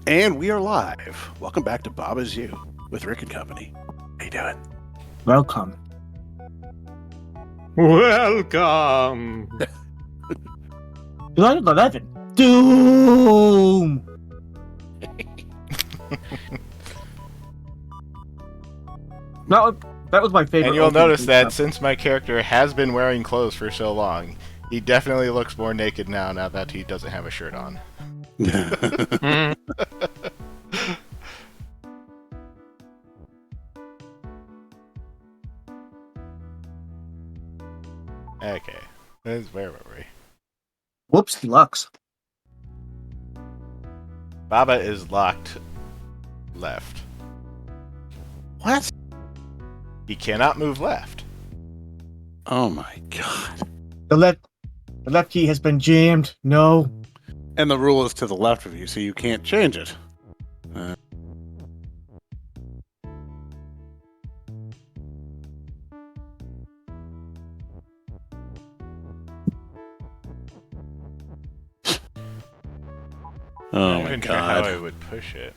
And we are live. Welcome back to Bob Is You with Rick and Company. How you doing? Welcome. Welcome. Episode 11. Doom. That was my favorite. And you'll opening notice that stuff. since my character has been wearing clothes for so long, he definitely looks more naked now that he doesn't have a shirt on. Okay. Where were we? Whoopsie Lux. Baba is locked left. What? He cannot move left. Oh my god. The left key has been jammed. No. And the rule is to the left of you, so you can't change it. Oh I'm my even sure how I god. would push it.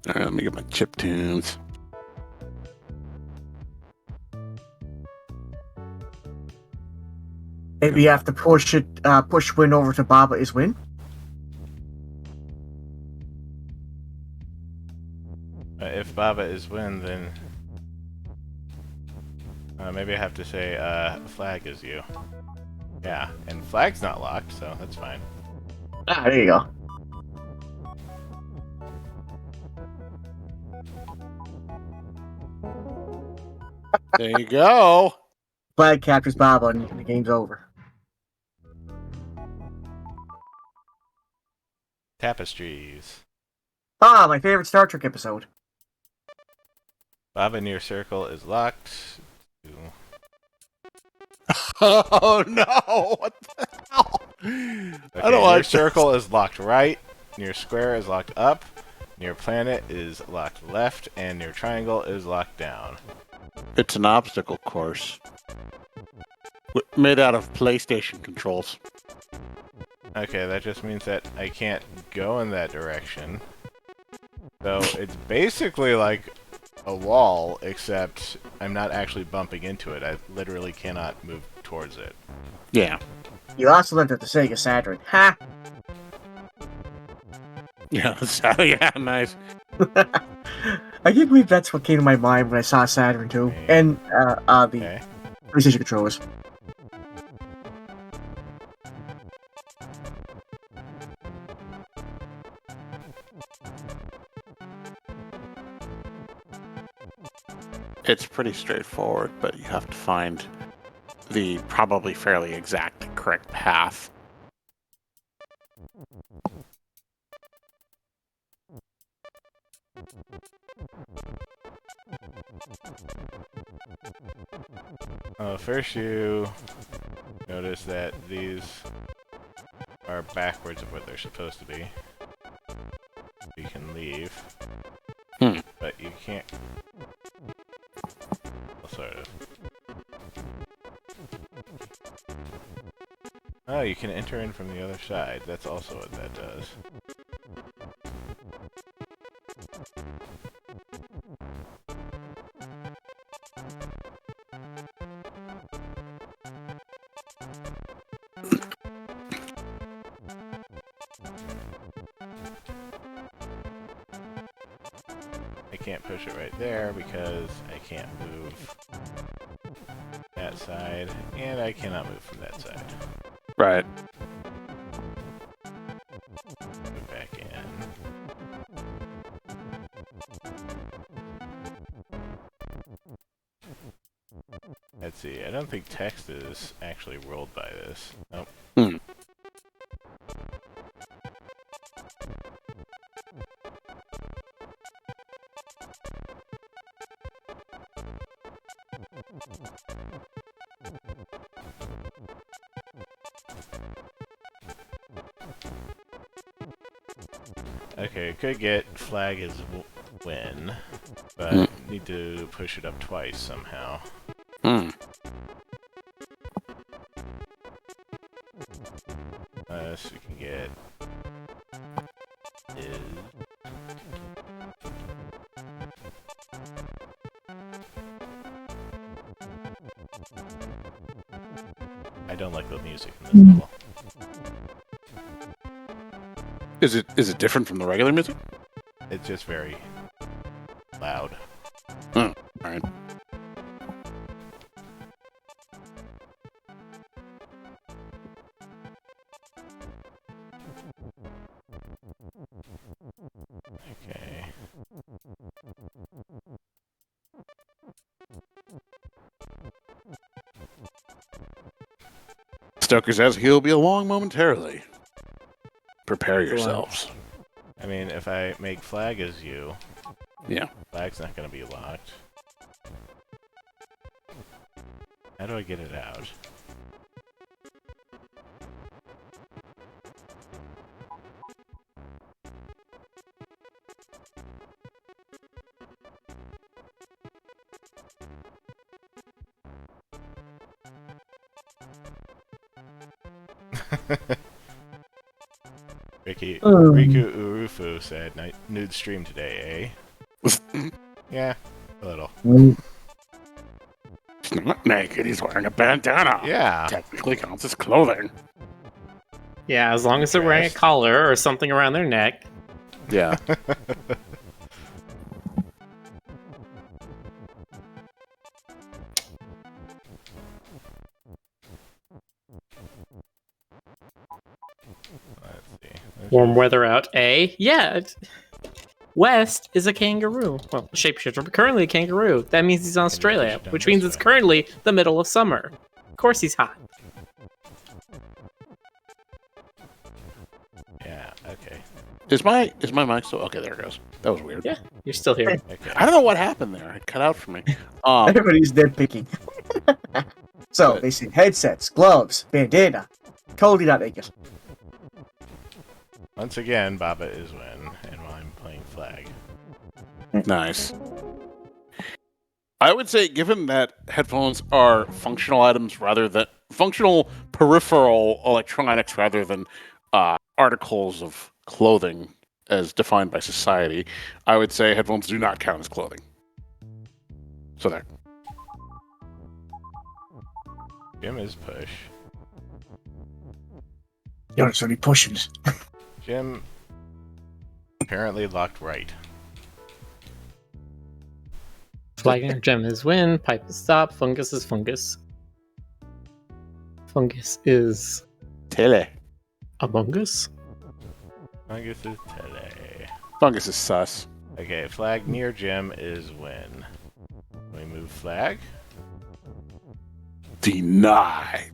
Alright, let me get my chip tunes. Maybe you have to push win over to Baba is win. If Baba is win, then maybe I have to say flag is you. Yeah, and flag's not locked, so that's fine. Ah, there you go. There you go. Flag captures Baba and the game's over. Tapestries. Ah, my favorite Star Trek episode. Baba near circle is locked. Oh no! What the hell? Okay, I don't near like circle is locked right, near square is locked up, near planet is locked left, and near triangle is locked down. It's an obstacle course. Made out of PlayStation controls. Okay, that just means that I can't go in that direction. So it's basically like a wall, except I'm not actually bumping into it. I literally cannot move towards it. Yeah. You also lived at the Sega Saturn. Ha! Yeah, so, yeah, nice. I can't believe that's what came to my mind when I saw Saturn 2 Okay. and the Okay. PlayStation controllers. It's pretty straightforward, but you have to find the probably fairly exact correct path. First you notice that these are backwards of what they're supposed to be. You can leave. But you can't... Well, sort of. Oh, you can enter in from the other side. That's also what that does. I can't push it right there because I can't move that side, and I cannot move from that side. Right. Move back in. Let's see, I don't think text is actually ruled by this. Nope. Okay, could get flag is win, but need to push it up twice somehow. So we can get is. I don't like the music in this level. Is it different from the regular music? It's just very loud. All right. Okay. Stoker says he'll be along momentarily. Prepare yourselves. I mean, if I make flag as you, Yeah. flag's not going to be locked. How do I get it out? Riku Urufu said, nude stream today, eh? Yeah, a little. He's not naked, he's wearing a bandana. Yeah. Technically counts as clothing. Yeah, as long as they're wearing a collar or something around their neck. Yeah. Let's see. Warm weather out, eh? Yeah. West is a kangaroo. Well, shapeshifter, but currently a kangaroo. That means he's in Australia, which means it's currently the middle of summer. Of course he's hot. Yeah, okay. Is my mic still okay? There it goes. That was weird. Yeah, you're still here. Okay. I don't know what happened there. It cut out for me. Everybody's dead picking. So they say headsets, gloves, bandana. Totally not naked. Once again, Baba is win, and while I'm playing flag. Nice. I would say, given that headphones are functional items rather than functional peripheral electronics rather than articles of clothing as defined by society, I would say headphones do not count as clothing. So there. Jim is push. Yo, there's so many pushings. Jim apparently locked right. Flag gem is win, pipe is stop, fungus is fungus. Fungus is Tele. Among Us? Fungus is tele. Fungus is sus. Okay, flag near Jim is win. We move flag, Deny.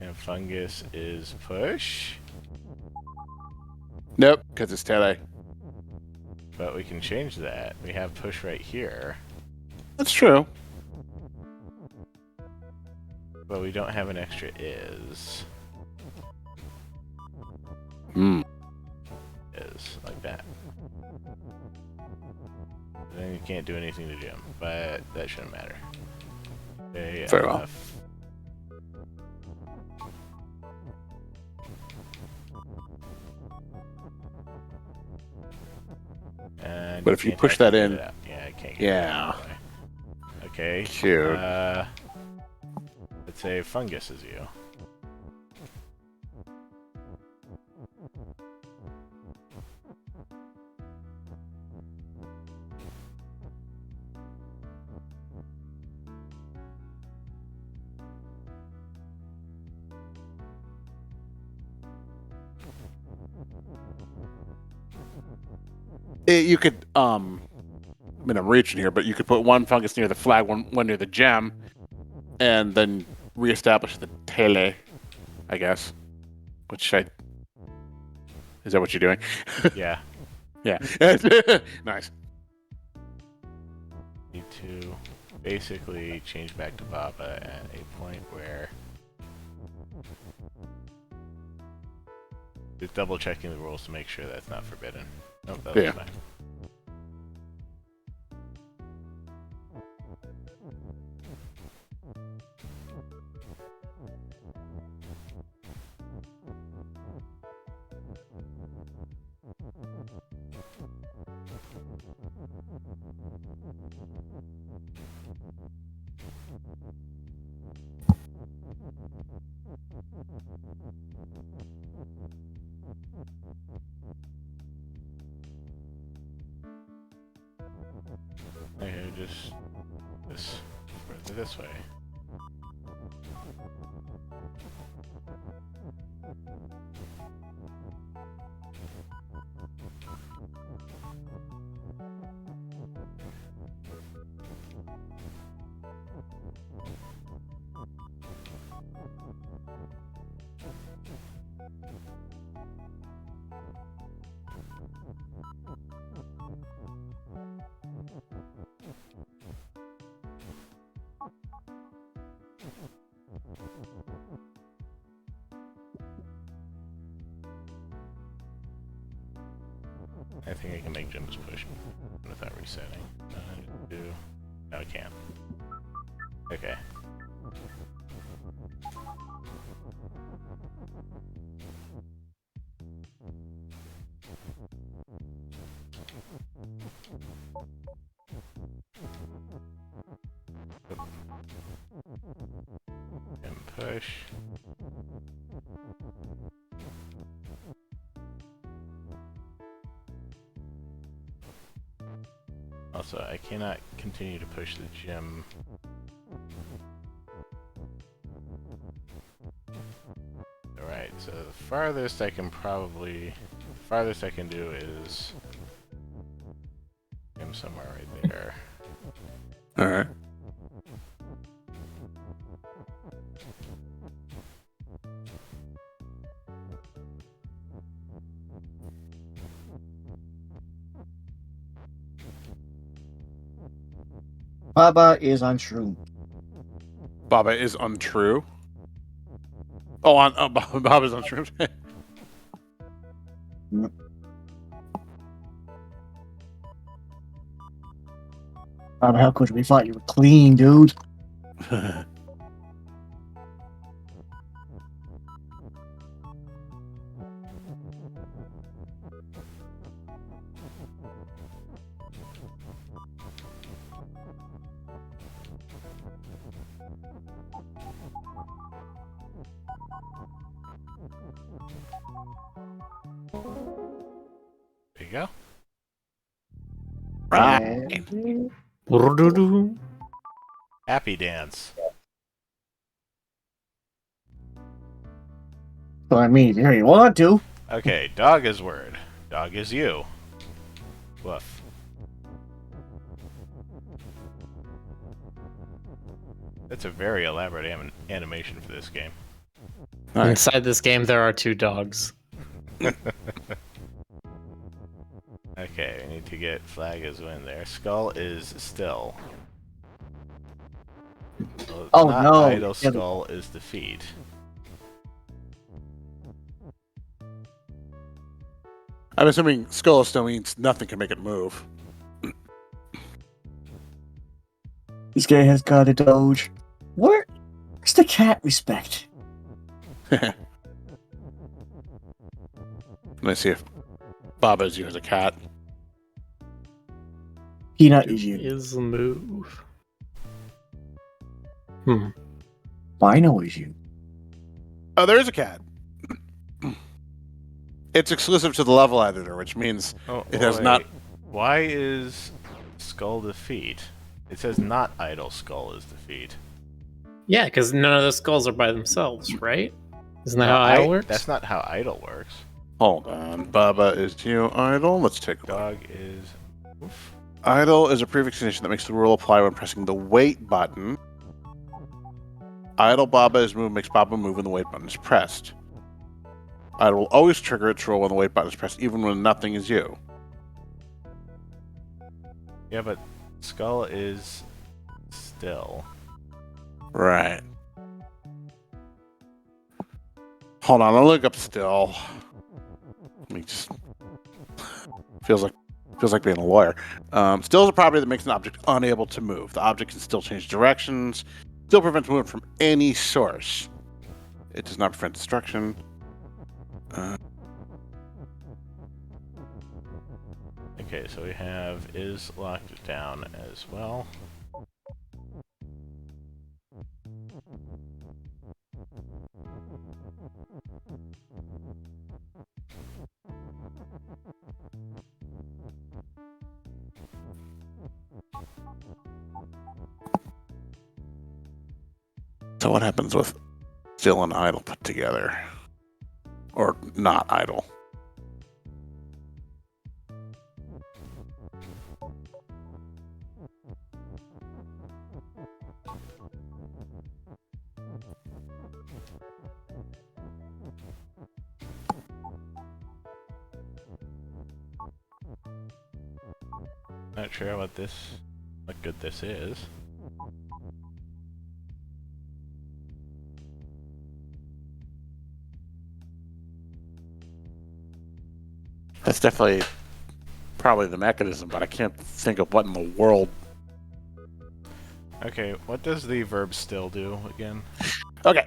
and fungus is push. Nope, because it's tele. But we can change that. We have push right here, That's true. but we don't have an extra is. Hmm. Is like that. Then you can't do anything to Jim, but that shouldn't matter. Okay, Very well. And But if you can't push that actually in- get it out. Yeah, I can't get Yeah. it out that way. Okay. Cute. Let's say fungus is you. You could, I mean, I'm reaching here, but you could put one fungus near the flag, one near the gem, and then reestablish the tele, I guess. Which I... Is that what you're doing? Yeah. Yeah. Nice. Need to basically change back to Baba at a point where Just double checking the rules to make sure that's not forbidden. Nope, that Yeah. was fine. Okay, just this way. I think I can make Jim's push without resetting. No, I can't. Okay. And push. Also, I cannot continue to push the gym. Alright, so the farthest I can do is him somewhere right there. Alright. Baba is untrue. Baba is untrue. Oh, Baba is untrue. Baba, how could we thought you were clean, dude? There you go. Right. Brrrr-doo-doo. Happy dance. So I mean, if you really want to. Okay, dog is word. Dog is you. Woof. That's a very elaborate animation for this game. Nice. Inside this game, there are 2 dogs. Okay, we need to get flag as win there. Skull is still. Well, Oh, not no. idle Yeah, skull is defeat. I'm assuming skull still means nothing can make it move. This guy has got a doge. Where's the cat respect? Let me see if Baba is you as a cat. Peanut is you. Is the move. Bino is you. Oh, there is a cat. It's exclusive to the level editor, which means Oh, it has wait. not. Why is skull defeat? It says not idle skull is defeat. Yeah, because none of the skulls are by themselves, right? Isn't that how idle works? That's not how idle works. Hold on. Baba is you idle. Let's take a look. Dog is. Oof. Idle is a prefix condition that makes the rule apply when pressing the wait button. Idle Baba is move makes Baba move when the wait button is pressed. Idle will always trigger its rule when the wait button is pressed, even when nothing is you. Yeah, but skull is still. Right. Hold on, I'll look up still. me just feels like being a lawyer. Still is a property that makes an object unable to move. The object can still change directions, still prevents movement from any source. It does not prevent destruction. Okay, so we have is locked down as well. So what happens with still and idle put together? Or not idle? Not sure what good this is. That's definitely probably the mechanism, but I can't think of what in the world. Okay, what does the verb still do again? Okay.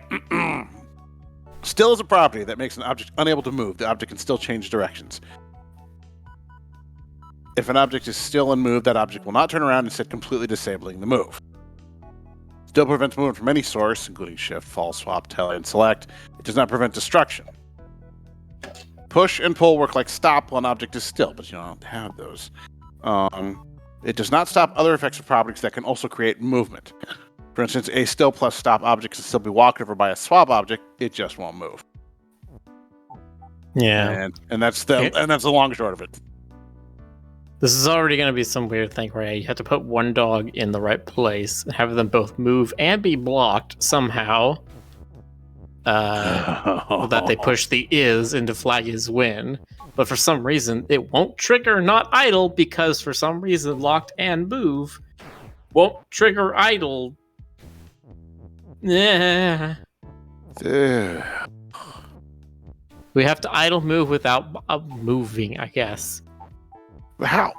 Still is a property that makes an object unable to move. The object can still change directions. If an object is still and moved, that object will not turn around, instead completely disabling the move. Still prevents movement from any source, including shift, fall, swap, tele, and select. It does not prevent destruction. Push and pull work like stop while an object is still, but you don't have those. It does not stop other effects of properties that can also create movement. For instance, a still plus stop object can still be walked over by a swap object. It just won't move. Yeah. And that's the long and short of it. This is already going to be some weird thing where you have to put one dog in the right place, have them both move and be blocked somehow. That they push the is into flag is win. But for some reason, it won't trigger not idle because for some reason locked and move won't trigger idle. Yeah. We have to idle move without moving, I guess. How?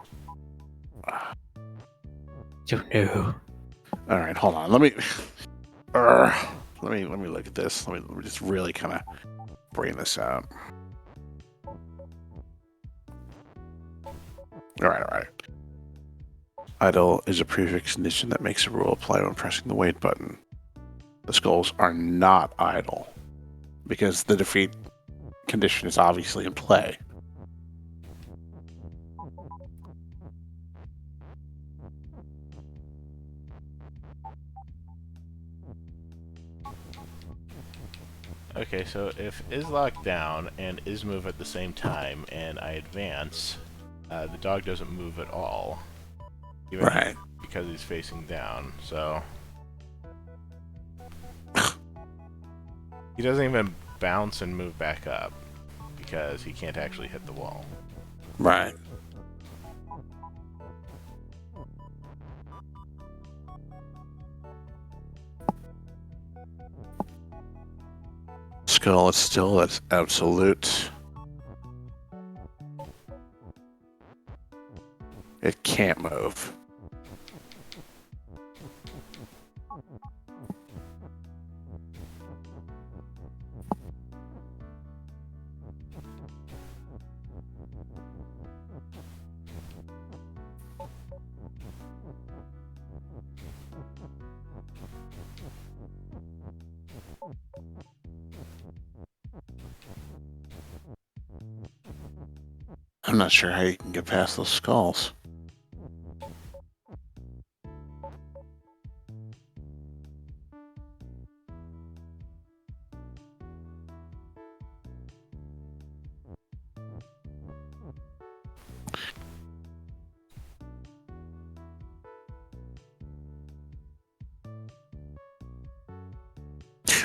Don't know. All right, hold on. Let me look at this. Let me just really kind of brain this out. All right. Idle is a prefix condition that makes a rule apply when pressing the wait button. The skulls are not idle because the defeat condition is obviously in play. Okay, so if is locked down and is move at the same time and I advance, the dog doesn't move at all. Even Right. Because he's facing down, so... He doesn't even bounce and move back up because he can't actually hit the wall. Right. Skull is still at absolute. It can't move. I'm not sure how you can get past those skulls.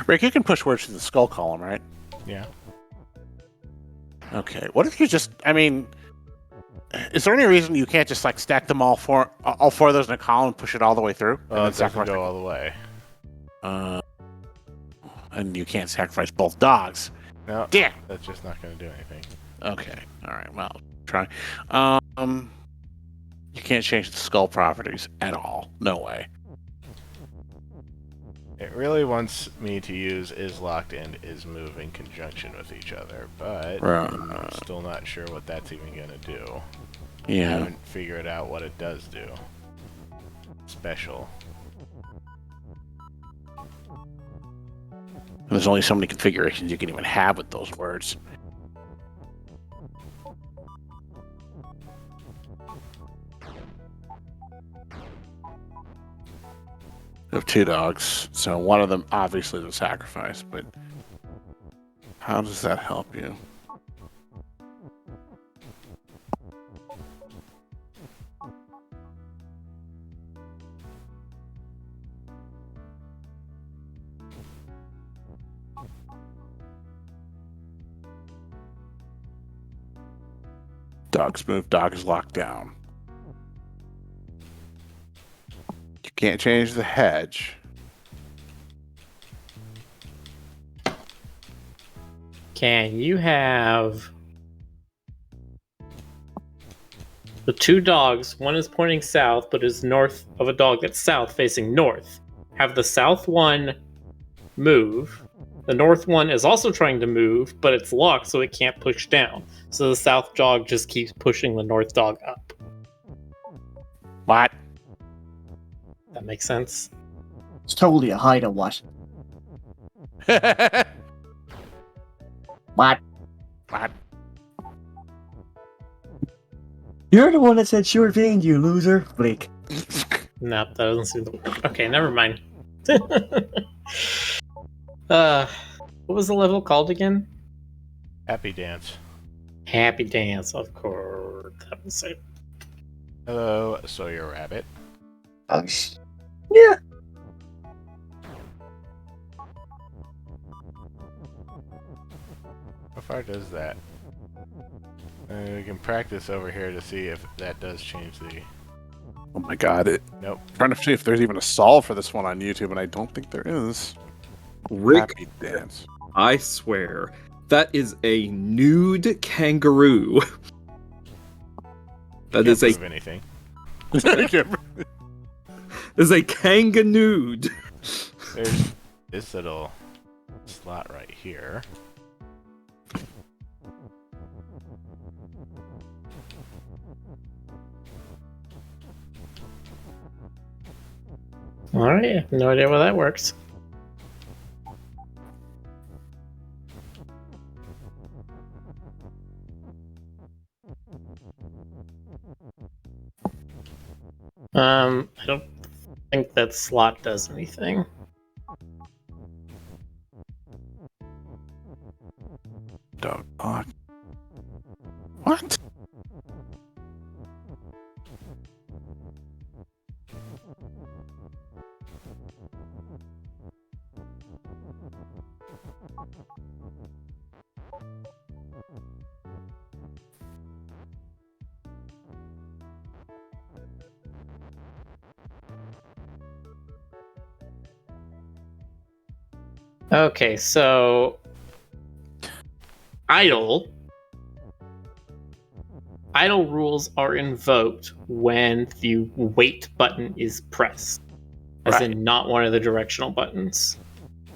Rick, you can push words to the skull column, right? Yeah. Okay. What if you just? I mean, is there any reason you can't just like stack them all four of those in a column and push it all the way through? Well, it doesn't go all the way. And you can't sacrifice both dogs. No, Damn. that's just not going to do anything. Okay. All right. Well, try. You can't change the skull properties at all. No way. It really wants me to use is locked and is move in conjunction with each other, but I'm still not sure what that's even gonna do. I Yeah. haven't figured out what it does do. Special. There's only so many configurations you can even have with those words. We have 2 dogs, so one of them obviously is a sacrifice, but how does that help you? Dogs move, dog is locked down. You can't change the hedge. Can you have the 2 dogs? One is pointing south, but is north of a dog that's south facing north. Have the south one move. The north one is also trying to move, but it's locked, so it can't push down. So the south dog just keeps pushing the north dog up. What? That makes sense. It's totally a hide and what? What? What? You're the one that said sure thing, you loser. Blake. No, that doesn't seem to work. Okay, never mind. What was the level called again? Happy Dance. Happy Dance, of course. That was it. Hello, Sawyer Rabbit. Yeah. How far does that? We can practice over here to see if that does change the... Oh my god, Nope. I'm trying to see if there's even a solve for this one on YouTube, and I don't think there is. Rick, Happy Dance. I swear, that is a nude kangaroo. That is Can't prove anything. is a kanganude. There's this little slot right here. Alright, no idea how that works. I don't think that slot does anything. Dog. What? Okay, so idle rules are invoked when the wait button is pressed, as Right. in not one of the directional buttons.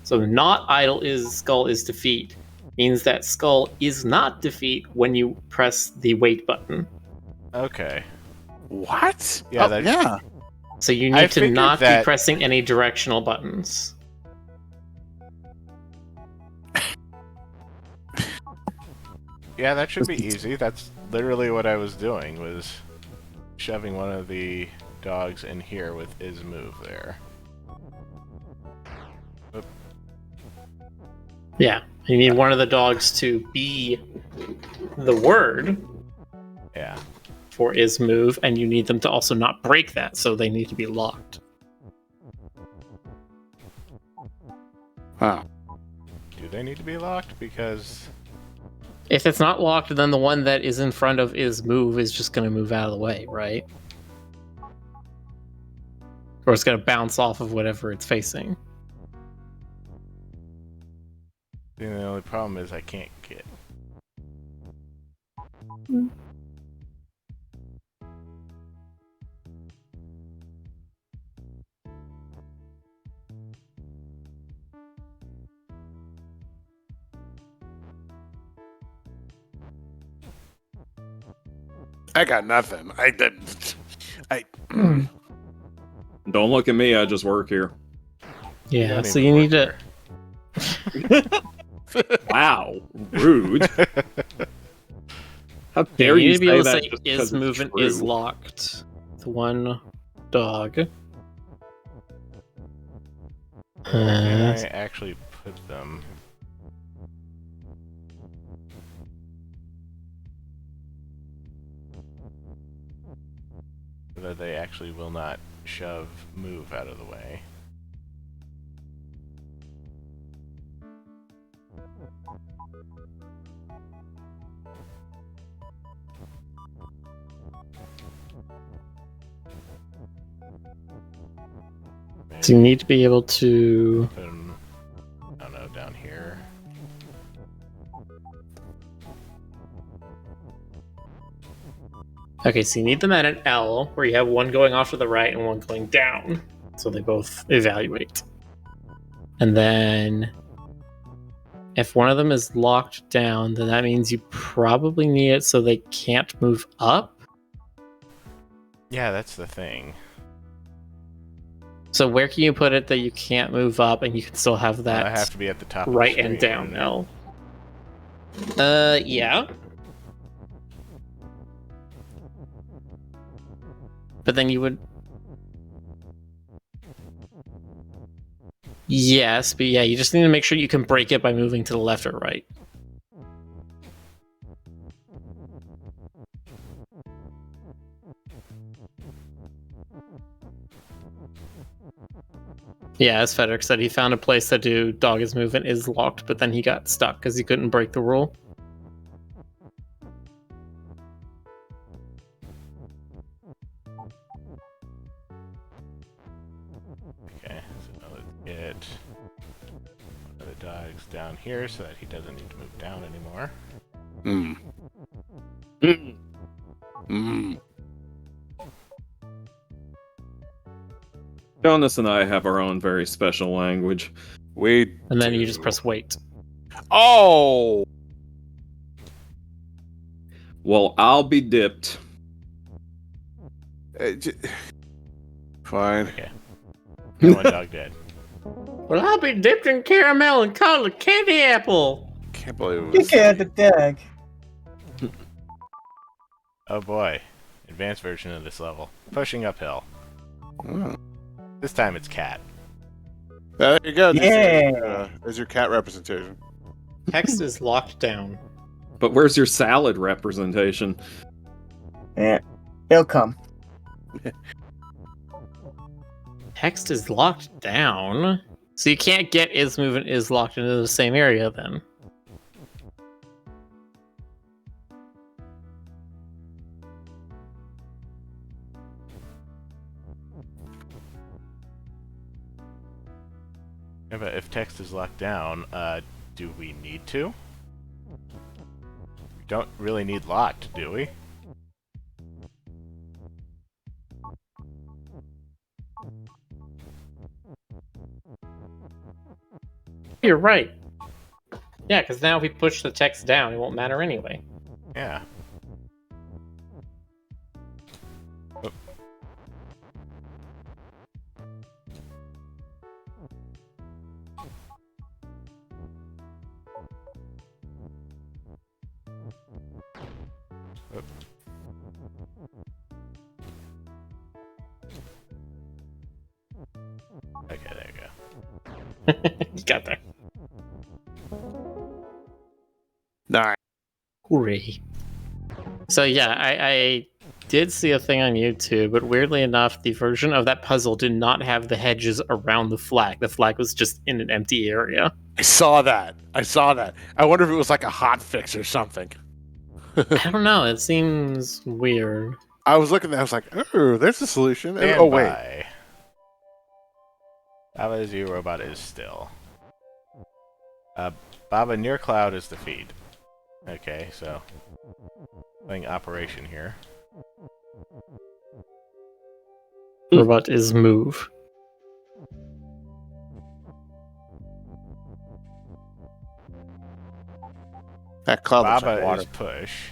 So not idle is skull is defeat means that skull is not defeat when you press the wait button. Okay. What? Yeah, Oh, that- yeah. So you I need to figured not that- be pressing any directional buttons. Yeah, that should be easy. That's literally what I was doing, was shoving one of the dogs in here with is move there. Yeah, you need one of the dogs to be the word Yeah. for is move, and you need them to also not break that, so they need to be locked. Huh. Do they need to be locked? Because... If it's not locked, then the one that is in front of is move is just going to move out of the way, right? Or it's going to bounce off of whatever it's facing. the only problem is I can't get I got nothing. I did. I. Don't look at me, I just work here. You Yeah, don't so even you need work to. Wow, rude. How Yeah, dare you you need to be able to that say just is because it's movement is true? locked. The one dog. Where can I actually put them? So that they actually will not shove move out of the way. So you need to be able to. Put them, I don't know, down here. Okay, so you need them at an L, where you have one going off to the right and one going down. So they both evaluate. And then if one of them is locked down, then that means you probably need it so they can't move up. Yeah, that's the thing. So where can you put it that you can't move up and you can still have that I have to be at the top right of the and screen, down wouldn't it? L? Yeah. But then you would. Yes, but yeah, you just need to make sure you can break it by moving to the left or right. Yeah, as Frederick said, he found a place to do dog is movement is locked, but then he got stuck because he couldn't break the rule. Okay, so now let's get one of the dogs down here so that he doesn't need to move down anymore. Mm. Mm. Mm. Jonas and I have our own very special language. We. And then you do. just press wait. Oh. Well, I'll be dipped. Fine. Okay. And one dog dead. Well, I'll be dipped in caramel and called a candy apple. Can't believe it You was. can't the tag. Oh boy. Advanced version of this level. Pushing uphill. Oh. This time it's cat. There you go. Yeah. There's your cat representation. Text is locked down. But where's your salad representation? Yeah, it'll come. Text is locked down. So you can't get is movement is locked into the same area then. Yeah, but if text is locked down, do we need to? We don't really need locked, do we? You're right. Yeah, because now if we push the text down, it won't matter anyway. Yeah. Oh. Oop. Okay, there you go. You got there. Nice. Hooray. So yeah, I did see a thing on YouTube, but weirdly enough, the version of that puzzle did not have the hedges around the flag. The flag was just in an empty area. I saw that. I wonder if it was like a hot fix or something. I don't know. It seems weird. I was looking at that. I was like, oh, there's a solution. And, Stand oh, wait. by. Baba Z robot is still. Baba near cloud is the feed. Okay, so playing Operation here. Robot is move. That cloud looks Baba like water. is push.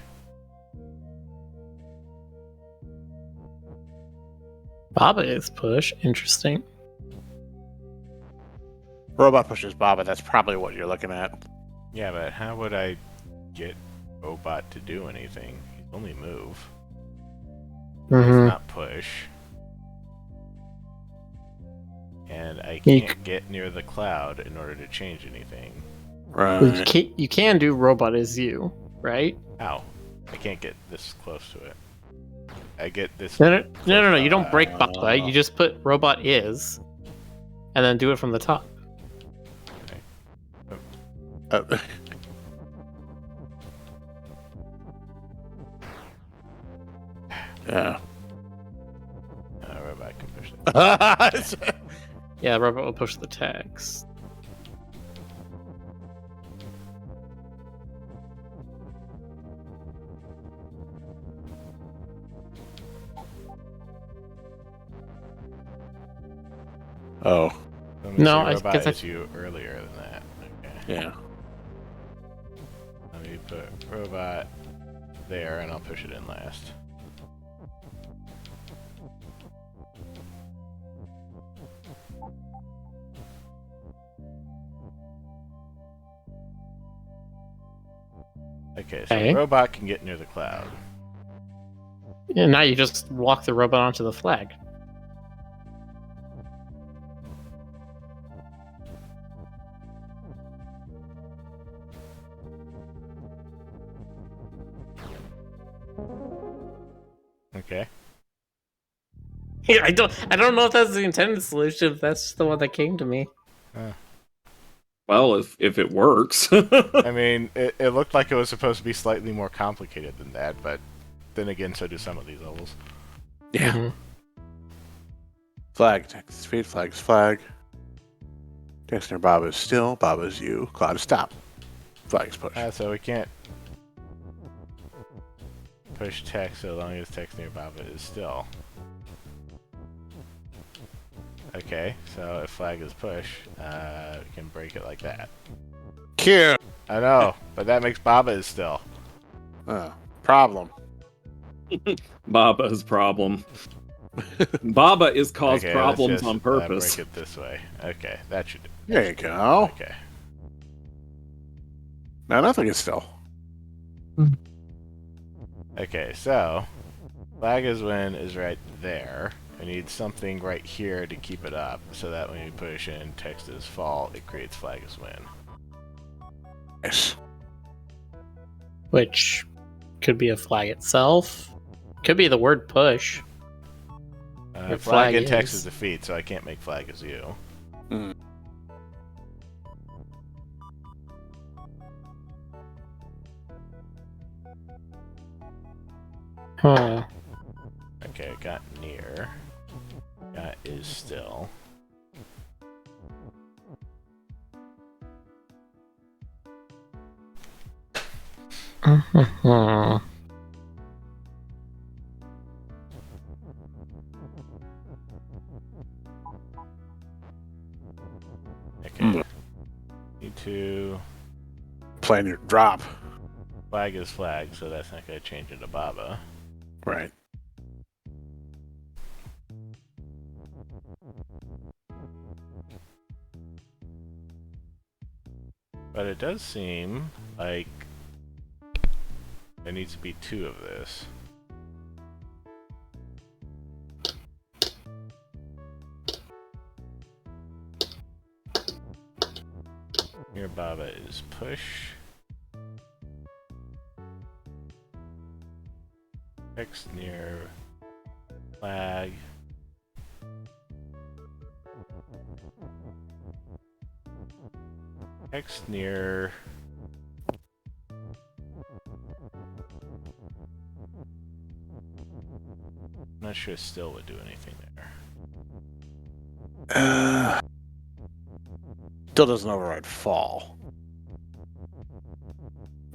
Baba is push. Interesting. Robot pushes Baba. That's probably what you're looking at. Yeah, but how would I get Robot to do anything? He's only move. He's Mm-hmm. not push. And I You can't get near the cloud in order to change anything. Right. You can do robot is you, right? Ow. I can't get this close to it. I get this... No. You don't break Baba. You just put robot is, and then do it from the top. Uh, yeah. Robot can push it. Yeah, robot will push the text. Oh, Let me No, see I Robot guess is you earlier than that. Okay. yeah. Let me put Robot there, and I'll push it in last. Okay, so Okay. Robot can get near the cloud. Yeah, now you just walk the robot onto the flag. Okay. Yeah, I don't know if that's the intended solution. If that's just the one that came to me. Well, if it works. I mean, it looked like it was supposed to be slightly more complicated than that, but then again, so do some of these levels. Yeah. Mhm. Flag, text, feed, flag is flag. Text near Baba is still. Baba is you. Cloud is stop. Flag is push. So we can't push text so long as text near Baba is still. Okay, so if flag is push, we can break it like that. Cute. I know, but that makes Baba is still. Problem. Baba's problem. Baba is caused Okay, problems let's just, on purpose. break it this way. Okay, that should do. There you go. Okay. Now nothing is still. Okay, so flag is win is right there. I need something right here to keep it up, so that when you push in text is fall, it creates flag is win. Nice. Which could be a flag itself. Could be the word push. Your Flag flag in text is- is defeat, so I can't make flag as you. Huh. Okay, got near. Got is still. Hmm. Okay. Need to... Playing your drop. Flag is flag, so that's not going to change into Baba. Right. But it does seem like there needs to be two of this. Here Baba is push. X near flag. X near... Not sure still would do anything there. Still doesn't override fall.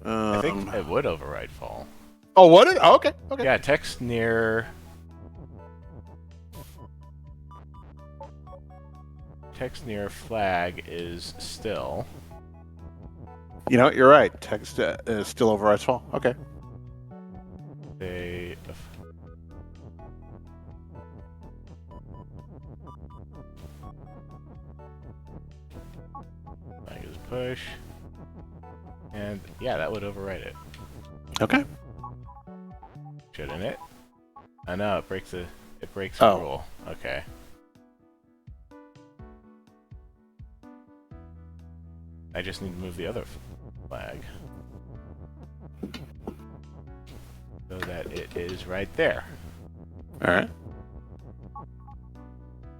I think it would override fall. Oh, what? Oh, okay. Okay. Yeah, text near flag is still. You know, you're right. Text is still overrides fall. Okay. Flag is push. And yeah, that would overwrite it. Okay. Shouldn't it? I know it breaks a Oh. rule. Okay. I just need to move the other flag so that it is right there. All right.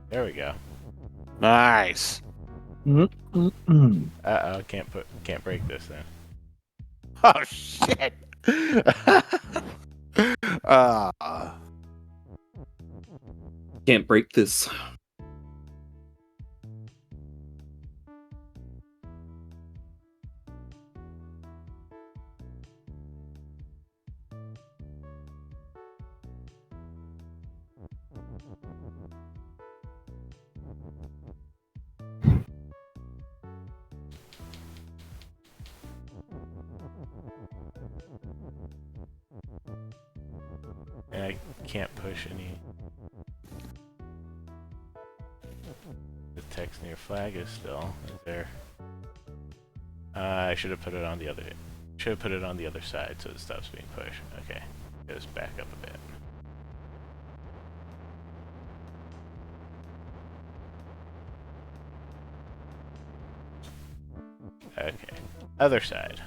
There we go. Nice. Uh-oh, can't break this then. Oh shit. uh, Can't break this. And I can't push any. The text near flag is still there. I should have put it on the other. Should have put it on the other side so it stops being pushed. Okay, goes back up a bit. Okay, other side.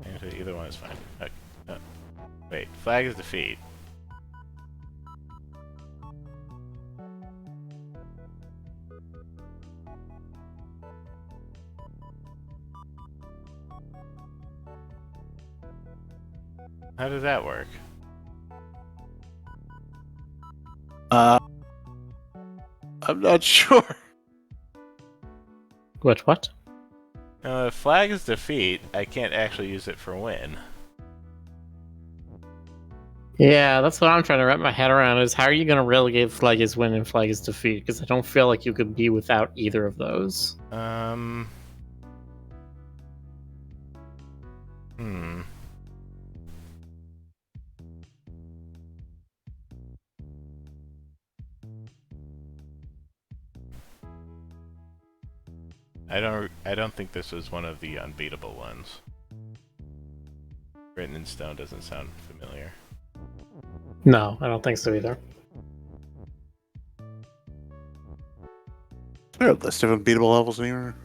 Actually, either one is fine. Okay. Wait, flag is defeat. How does that work? I'm not sure. What? If flag is defeat, I can't actually use it for win. Yeah, that's what I'm trying to wrap my head around, is how are you going to relegate flag is win and flag is defeat? Because I don't feel like you could be without either of those. I don't think this was one of the unbeatable ones. Written in stone doesn't sound familiar. No, I don't think so either. Is there a list of unbeatable levels anywhere?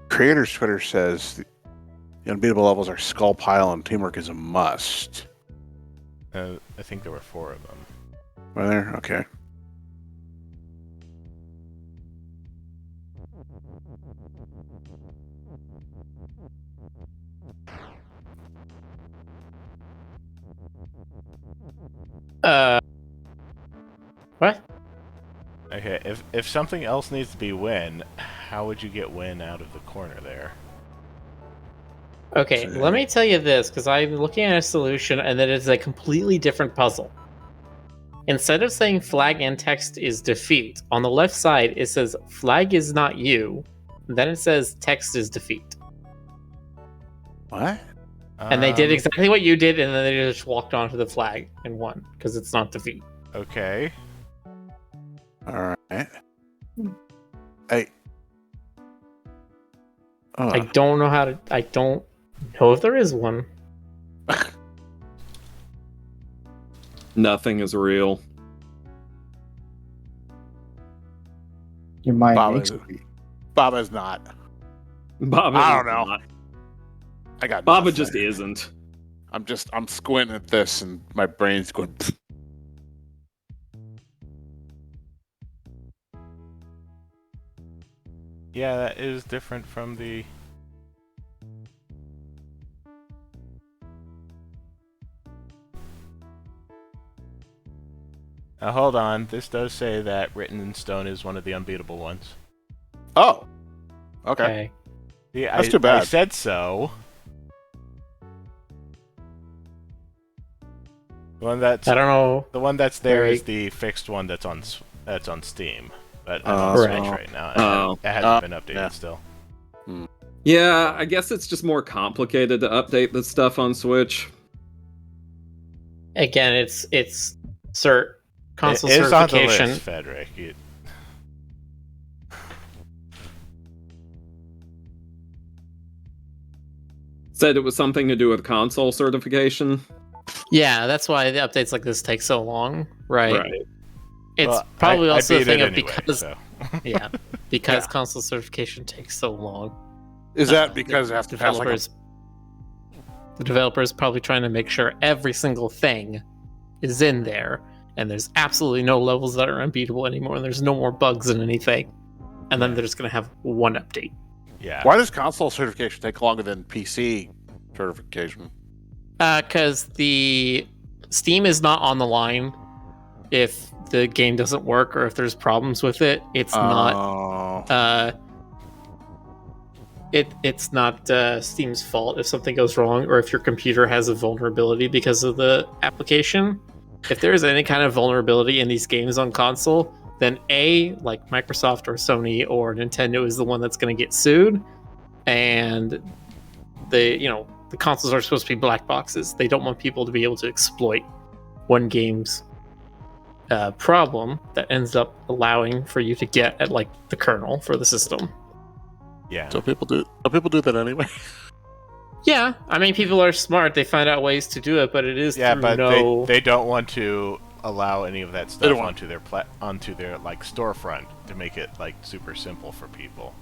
Creator's Twitter says the unbeatable levels are Skull Pile and Teamwork is a must. I think there were 4 of them. Were there? Okay. What? Okay, if something else needs to be win, how would you get win out of the corner there? Okay, let me tell you this, because I'm looking at a solution and it is a completely different puzzle. Instead of saying flag and text is defeat, on the left side it says flag is not you, then it says text is defeat. What? And they did exactly what you did, and then they just walked onto the flag and won, because it's not defeat. Okay. Alright. I don't know how to. I don't know if there is one. Nothing is real. Your mind Bob makes is, Bob is not. Baba I don't is know. not. I got Baba nothing. just isn't. I'm squinting at this and my brain's going. Yeah, that is different from the... Now hold on, this does say that Written in Stone is one of the unbeatable ones. Oh. Okay. Okay. Yeah, That's too bad. I said so. The one that's I don't know. the one that's there Very- is the fixed one that's on Steam, but I'm Oh. on Switch Right. right now. Oh. It hasn't been updated Yeah. still. Yeah, I guess it's just more complicated to update this stuff on Switch. Again, it's console It is on the certification. list, Frederick. Said it was something to do with console certification. Yeah, that's why the updates like this take so long, right? It's Well, probably I also a beat thing it of anyway, because so. yeah, because Yeah. console certification takes so long. Is that because it has to pass like a... The developers probably trying to make sure every single thing is in there, and there's absolutely no levels that are unbeatable anymore, and there's no more bugs in anything. And then they're just gonna have one update. Yeah. Why does console certification take longer than PC certification? Because the Steam is not on the line if the game doesn't work or if there's problems with it. It's not. It's not Steam's fault if something goes wrong or if your computer has a vulnerability because of the application. If there is any kind of vulnerability in these games on console, then like Microsoft or Sony or Nintendo is the one that's going to get sued, and the consoles are supposed to be black boxes. They don't want people to be able to exploit one game's problem that ends up allowing for you to get at like the kernel for the system. Yeah. So people do that anyway. Yeah, I mean, people are smart. They find out ways to do it, but it is Yeah, through but they don't want to allow any of that They stuff don't want- onto their like storefront to make it like super simple for people.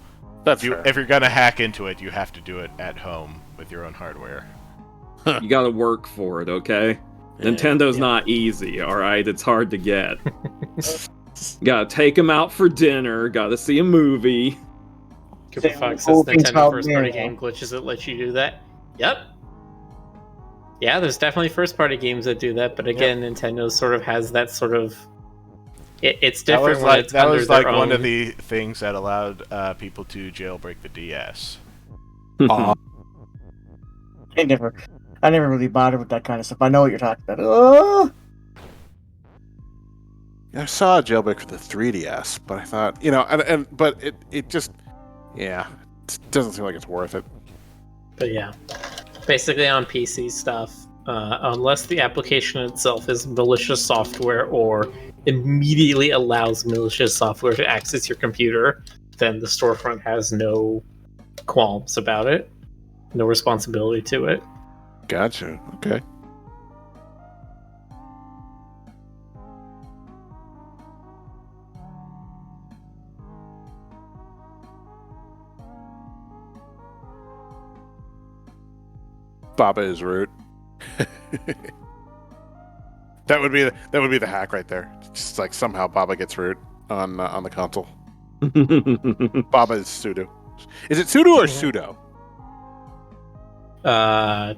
That's fair. If you're gonna hack into it, you have to do it at home with your own hardware. You gotta work for it, okay? Yeah. Nintendo not easy, alright? It's hard to get. Gotta take them out for dinner, gotta see a movie. Cooper Same Fox whole says thing's Nintendo about first party manual. game glitches that let you do that. Yep. Yeah, there's definitely first party games that do that, but again, Nintendo sort of has that sort of. It's That different was when like it's under their own. one of the things that allowed people to jailbreak the DS. Aw. I never really bothered with that kind of stuff. I know what you're talking about. Oh! I saw a jailbreak for the 3DS, but I thought, but it just, it doesn't seem like it's worth it. But yeah, basically on PC stuff, unless the application itself is malicious software or immediately allows malicious software to access your computer, then the storefront has no qualms about it, no responsibility to it. Gotcha. Okay. Baba is root. That would be the hack right there. Just like somehow Baba gets root on the console. Baba is sudo. Is it sudo or sudo?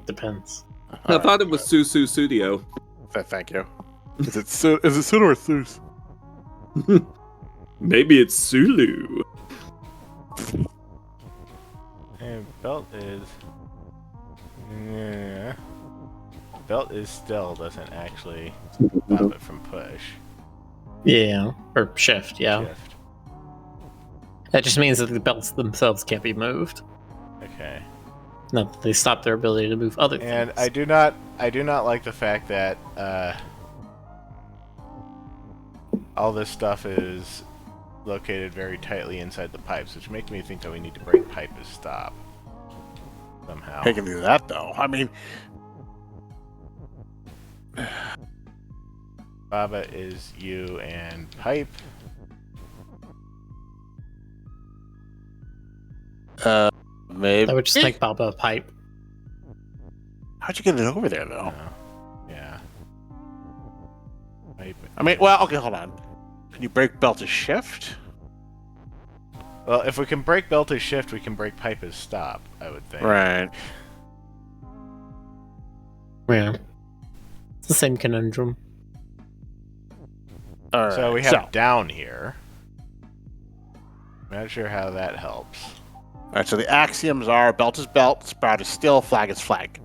Depends. I thought it was Susu Studio. Thank you. Is it sudo or sus? Maybe it's Sulu. And belt is. Yeah. Belt is still doesn't actually stop it from push. Yeah, or shift. Yeah, Shift. that just means that the belts themselves can't be moved. Okay. Not that they stop their ability to move other And things. I do not like the fact that all this stuff is located very tightly inside the pipes, which makes me think that we need to break pipe as stop somehow. I can do that though. I mean, Baba is you and pipe. maybe. I would just make Baba a pipe. How'd you get it over there though? Yeah. Pipe. I mean, well, okay, hold on. Can you break belt to shift? Well, if we can break belt as shift, we can break pipe as stop, I would think. Right. Yeah, it's the same conundrum. All right. So we have down here. Not sure how that helps. All right. So the axioms are: belt is belt, sprout is still, flag is flag.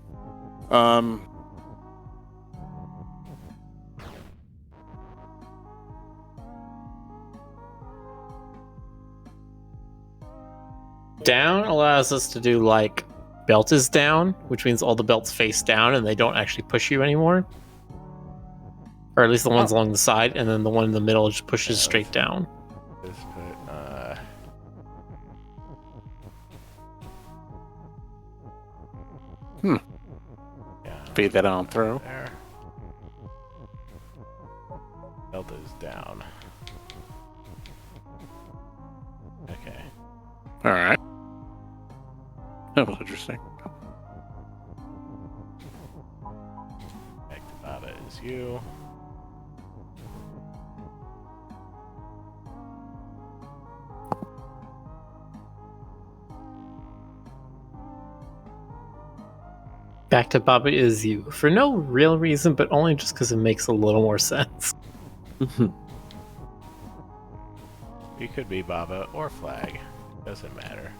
Down allows us to do like belt is down, which means all the belts face down and they don't actually push you anymore. Or at least the ones along the side, and then the one in the middle just pushes straight down. Just put, yeah, Feed that on through. there. Belt is down. Okay. All right. That was interesting. Back to Baba is you. Back to Baba is you. For no real reason, but only just because it makes a little more sense. You could be Baba or Flag. Doesn't matter.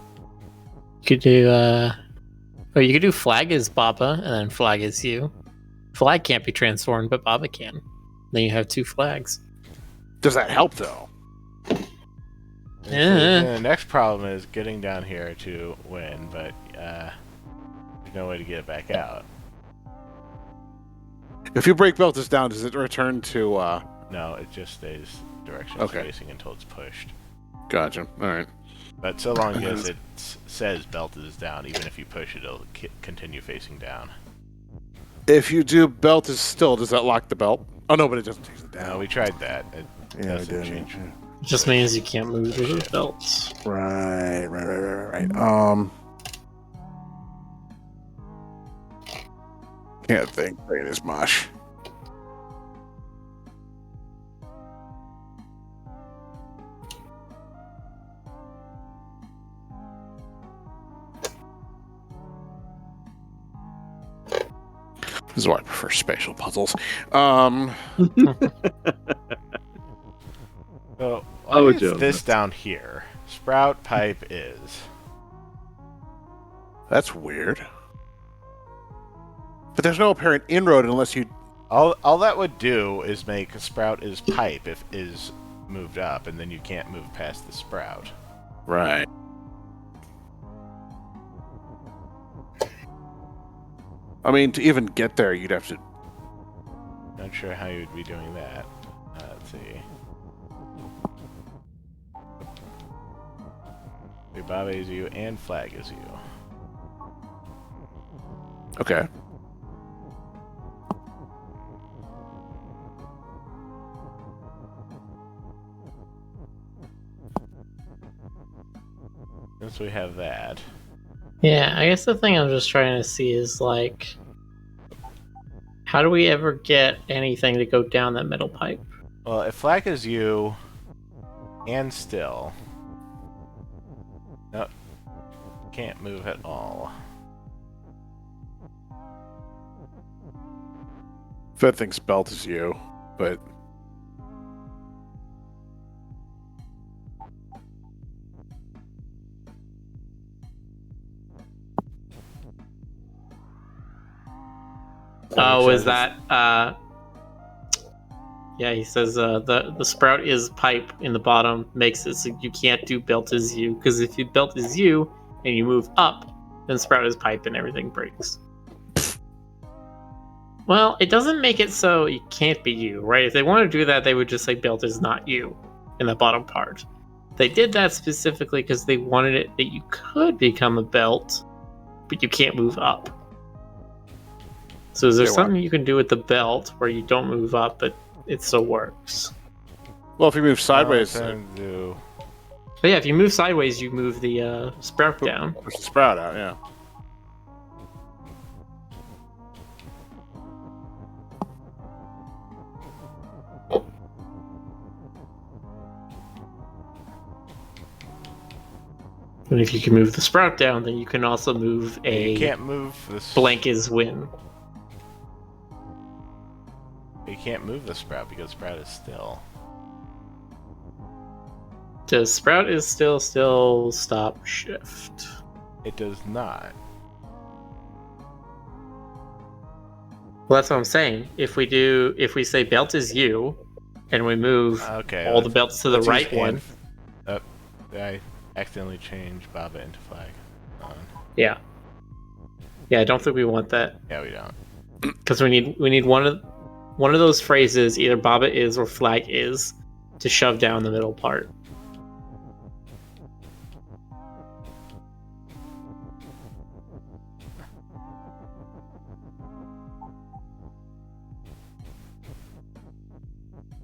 You could do you could do flag is Baba and then flag is you. Flag can't be transformed, but Baba can. Then you have two flags. Does that help though? And the next problem is getting down here to win, but there's no way to get it back out. If you break belt is down, does it return to? No, it just stays direction Okay. facing until it's pushed. Gotcha. All right. But so long as it says belt is down, even if you push it, it'll continue facing down. If you do belt is still, does that lock the belt? Oh no, but it doesn't take it down. No, we tried that. It Yeah, we doesn't did. change. It just means you can't move the belts. Right. Can't think. It is mush. This is why I prefer spatial puzzles. So, Oh, why is Joe, this down here? Sprout pipe is. That's weird. But there's no apparent inroad unless you. All that would do is make a sprout is pipe if is moved up, and then you can't move past the sprout. Right. I mean, to even get there, you'd have to. Not sure how you would be doing that. Let's see. Baba is you and flag is you. Okay. Since we have that. Yeah, I guess the thing I'm just trying to see is like, how do we ever get anything to go down that middle pipe? Well, if flag is you and still. No, can't move at all. Fed thinks belt is you, but. Oh, is that yeah, he says the sprout is pipe in the bottom makes it so you can't do belt is you, because if you belt is you and you move up, then sprout is pipe and everything breaks. Well, it doesn't make it so it can't be you, right? If they want to do that, they would just say belt is not you in the bottom part. They did that specifically because they wanted it that you could become a belt, but you can't move up. So is there something you can do with the belt where you don't move up, but it still works? Well, if you move sideways, But But yeah, if you move sideways, you move the sprout down. push the sprout out, yeah. And if you can move the sprout down, then you can also move a you can't move this. blank is win. You can't move the sprout because sprout is still. Does Sprout is still stop shift? It does not. Well, that's what I'm saying. If we say belt is you, and we move Okay. all the belts to the let's right use one. I accidentally changed Baba into flag. Yeah. Yeah, I don't think we want that. Yeah, we don't. Because we need one of those phrases, either Baba is or flag is, to shove down the middle part.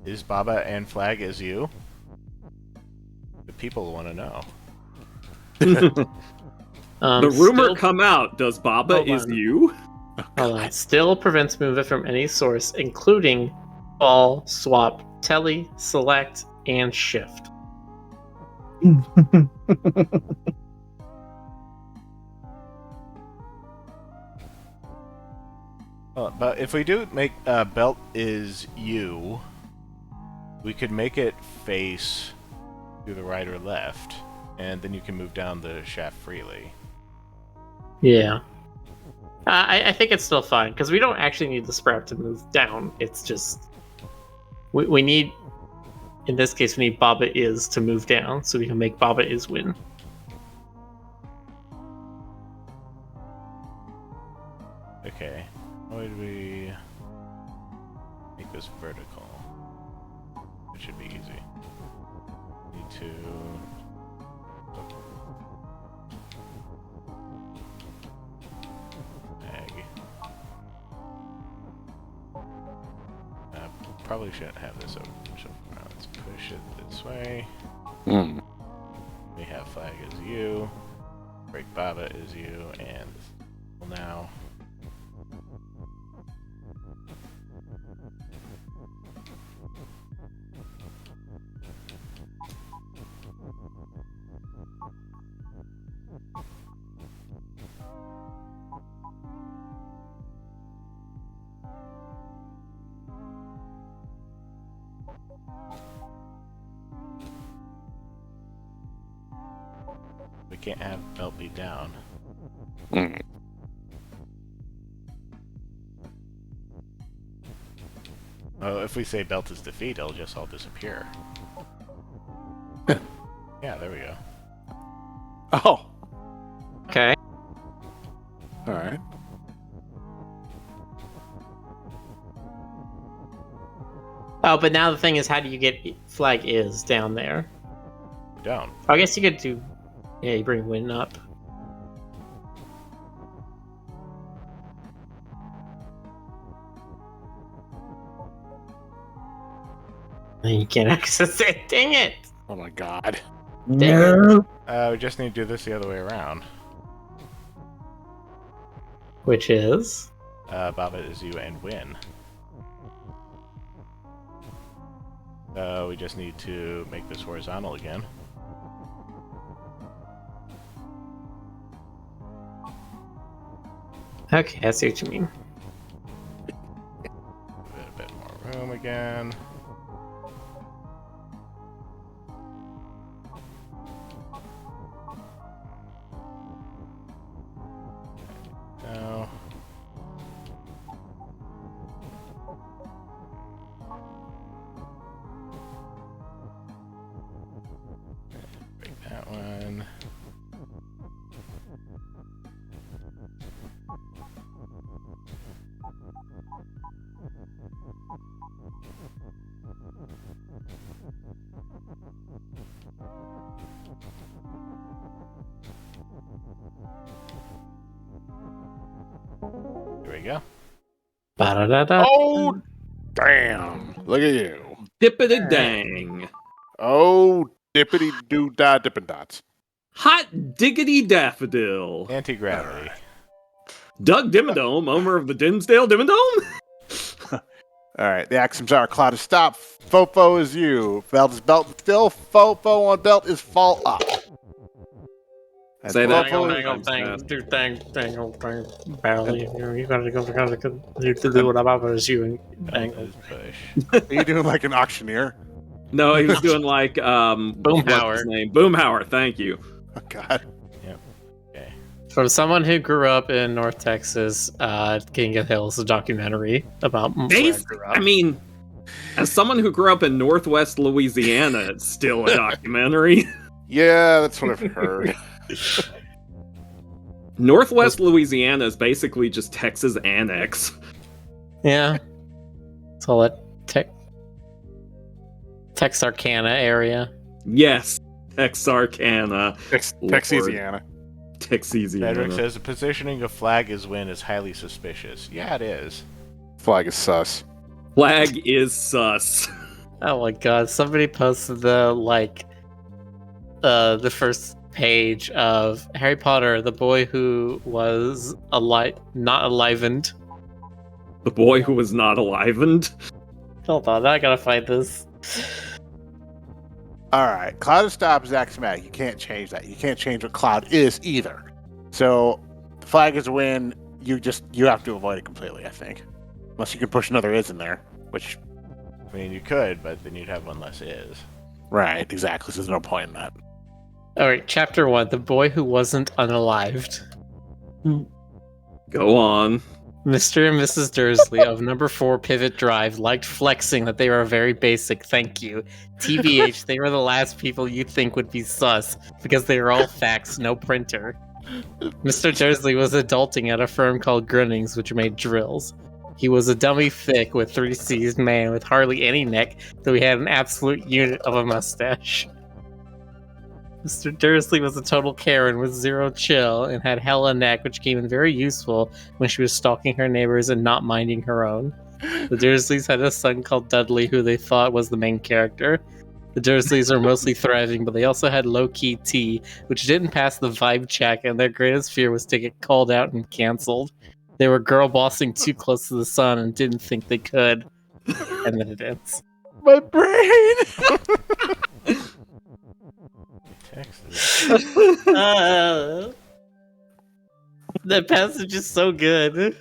Is Baba and flag is you? The people want to know. The rumor Still, come out. Does Baba Hold is on. you? hold on. Still prevents movement from any source, including fall, swap, tele, select, and shift. But if we do make belt is you, we could make it face to the right or left, and then you can move down the shaft freely. Yeah. I think it's still fine, because we don't actually need the Sprout to move down. It's just... We need... In this case, we need Baba is to move down, so we can make Baba is win. Okay. How would we make this vertical? It should be easy. Need to... Egg. Probably shouldn't have this open. So now let's push it this way. Hmm. We have flag is you. Break Baba is you, and now. We can't have belt be down. Hmm. Oh, if we say belt is defeat, it'll just all disappear. Yeah, there we go. Oh, Okay. all right. Oh, but now the thing is, how do you get flag is down there? Down. I guess you could do... Yeah, you bring win up. And you can't access it. Dang it! Oh my god. No. We just need to do this the other way around. Which is... Baba is you and win. We just need to make this horizontal again. Okay, I see what you mean. Give it a bit more room again. Now. Break that one. Here we go. Ba-da-da-da. Oh, damn. Look at you. Dippity dang. Oh, dippity doo da dippin' dots. Hot diggity daffodil. Anti-gravity. Doug Dimmadome, owner of the Dinsdale Dimmadome? All right, the axioms are cloud is stop, fofo is you, belt is belt still, fofo on belt is fall up. And Say that. fofo Thing, is- thing. Barely. You gotta do what I'm about is you and Belt bang. is push. Are you doing like an auctioneer? No, he was doing like what's Boomhauer. his name? Boomhauer. Thank you. Oh, God. Okay. From someone who grew up in North Texas, King of Hills, a documentary about where I grew up. I mean, as someone who grew up in Northwest Louisiana, it's still a documentary. Yeah, that's what I've heard. Northwest Louisiana is basically just Texas annex. Yeah. It's all that Texarkana area. Yes, Texarkana. Texasiana. Cedric Texasiana. says the positioning of flag as win is highly suspicious. Yeah, it is. Flag is sus. Flag is sus. Oh my god, somebody posted the first page of Harry Potter, the boy who was not alivened. The boy who was not alivened. Hold on, I gotta find this. All right, Cloud of Stop is axiomatic. You can't change that. You can't change what Cloud is either. So, the flag is a win. You have to avoid it completely, I think, unless you can push another is in there, which. I mean, you could, but then you'd have one less is. Right, exactly. So there's no point in that. Alright, chapter 1, the boy who wasn't unalived. Go on. Mr. and Mrs. Dursley of number 4 Pivot Drive liked flexing that they were very basic, thank you. TBH, they were the last people you'd think would be sus, because they were all fax, no printer. Mr. Dursley was adulting at a firm called Grunnings, which made drills. He was a dummy thick with 3 C's man with hardly any neck, though he had an absolute unit of a mustache. Mr. Dursley was a total Karen with 0 chill and had hella neck, which came in very useful when she was stalking her neighbors and not minding her own. The Dursleys had a son called Dudley, who they thought was the main character. The Dursleys are mostly thriving, but they also had low-key T, which didn't pass the vibe check, and their greatest fear was to get called out and cancelled. They were girl bossing too close to the sun and didn't think they could. And then it ends. My brain! That passage is so good.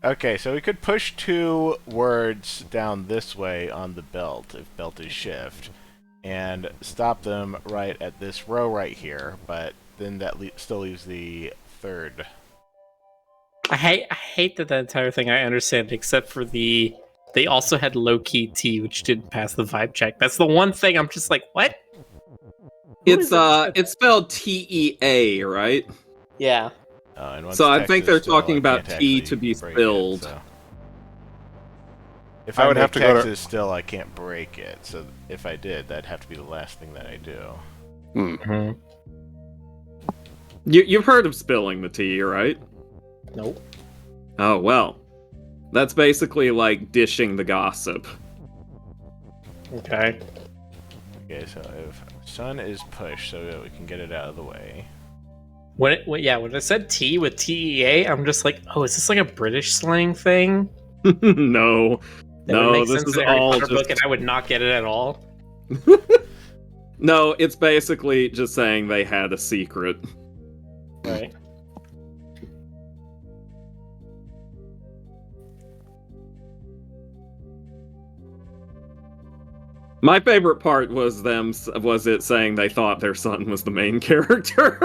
Okay, so we could push 2 words down this way on the belt, if belt is shift, and stop them right at this row right here, but then that still leaves the 3rd. I hate that entire thing. I understand, except for they also had low-key T, which didn't pass the vibe check. That's the one thing I'm just like, what? It's spelled T-E-A, right? Yeah. And once So I text think is they're still, talking I about can't T actually to be break it, spilled. so. If I I would make have to go to- text is still, I can't break it. So if I did, that'd have to be the last thing that I do. Mm-hmm. You've heard of spilling the tea, right? Nope. Oh, well. That's basically like dishing the gossip. Okay. Okay, so if sun is pushed so that we can get it out of the way. When I said T with TEA, I'm just like, oh, is this like a British slang thing? No. That would make this sense is in a Harry all Potter just... book, and I would not get it at all. No, it's basically just saying they had a secret. Right. My favorite part was it saying they thought their son was the main character.